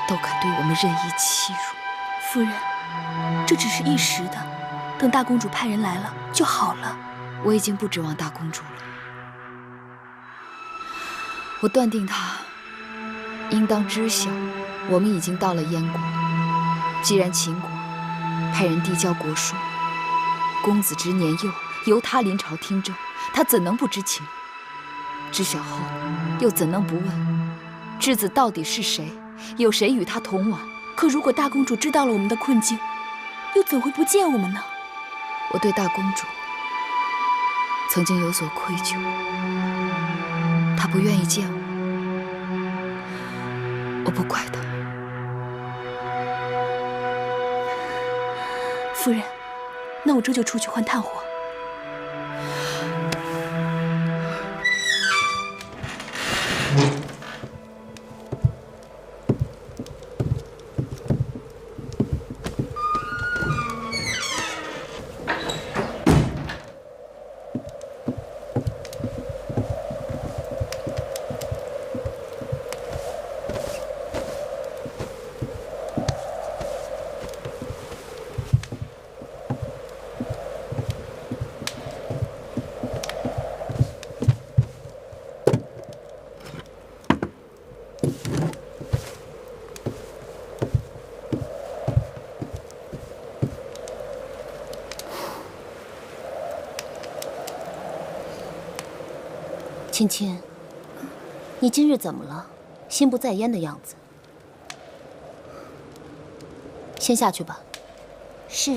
都敢对我们任意欺辱。夫人，这只是一时的，等大公主派人来了就好了。我已经不指望大公主了，我断定她应当知晓，我们已经到了燕国。既然秦国派人递交国书，公子之年幼，由他临朝听政，他怎能不知情？知晓后，又怎能不问质子到底是谁？有谁与他同往？可如果大公主知道了我们的困境，又怎会不见我们呢？我对大公主曾经有所愧疚，她不愿意见我，我不怪她。夫人，那我这就出去换炭火。芊芊，你今日怎么了？心不在焉的样子。先下去吧。是。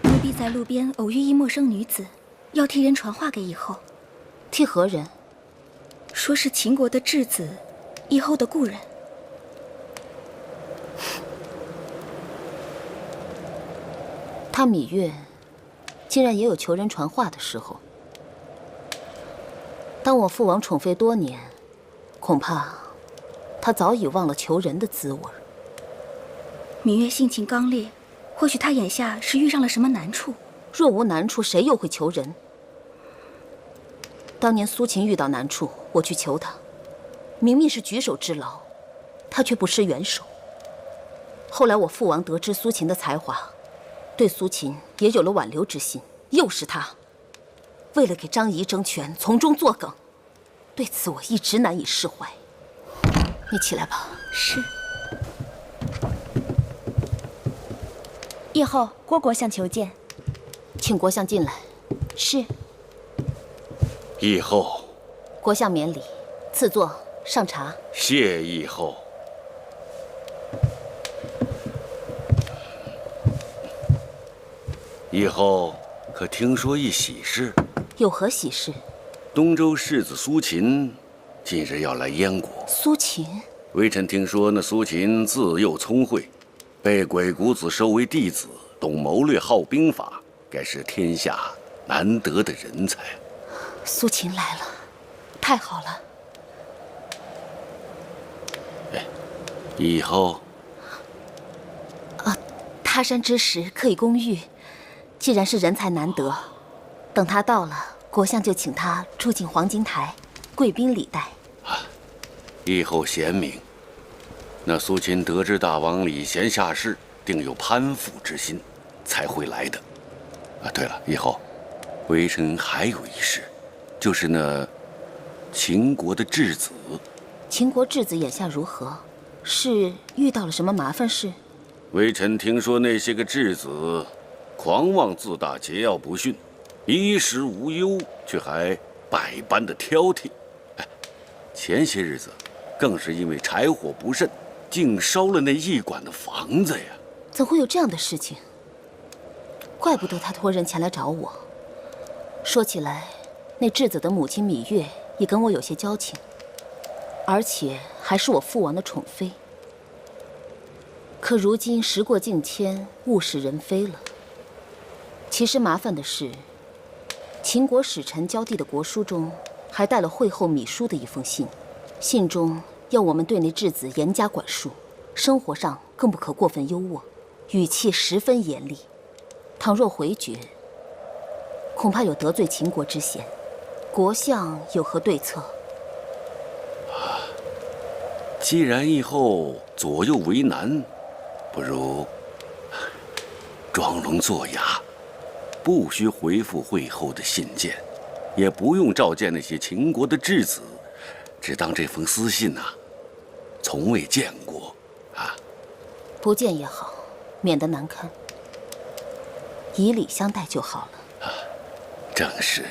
奴婢在路边偶遇一陌生女子，要替人传话给以后。替何人？说是秦国的质子，以后的故人。他芈月竟然也有求人传话的时候。当我父王宠妃多年，恐怕他早已忘了求人的滋味。芈月性情刚烈，或许她眼下是遇上了什么难处。若无难处，谁又会求人？当年苏秦遇到难处，我去求他，明明是举手之劳，他却不施援手。后来我父王得知苏秦的才华，对苏秦也有了挽留之心，又是他，为了给张仪争权，从中作梗，对此我一直难以释怀。你起来吧。是。夜后，郭国相求见。请国相进来。是。议后。国相免礼，赐座上茶。谢议后。议后可听说一喜事？有何喜事？东周世子苏秦近日要来燕国。苏秦？微臣听说那苏秦自幼聪慧，被鬼谷子收为弟子，懂谋略，好兵法，该是天下难得的人才。苏秦来了，太好了。以后他山之石可以攻玉，既然是人才难得，等他到了，国相就请他住进黄金台，贵宾礼待。以后贤明。那苏秦得知大王礼贤下士，定有攀附之心，才会来的。对了，以后微臣还有一事，就是那秦国的质子。秦国质子眼下如何？是遇到了什么麻烦事？微臣听说那些个质子狂妄自大，桀骜不驯，衣食无忧，却还百般的挑剔。前些日子更是因为柴火不慎，竟烧了那驿馆的房子呀！怎会有这样的事情？怪不得他托人前来找我。说起来，那质子的母亲芈月也跟我有些交情，而且还是我父王的宠妃。可如今时过境迁，物是人非了。其实麻烦的是，秦国使臣交递的国书中，还带了惠后芈书的一封信，信中要我们对那质子严加管束，生活上更不可过分优渥，语气十分严厉。倘若回绝，恐怕有得罪秦国之嫌。国相有何对策？既然以后左右为难，不如装聋作哑，不需回复惠后的信件，也不用召见那些秦国的质子，只当这封私信从未见过不见也好，免得难堪，以礼相待就好了。正是。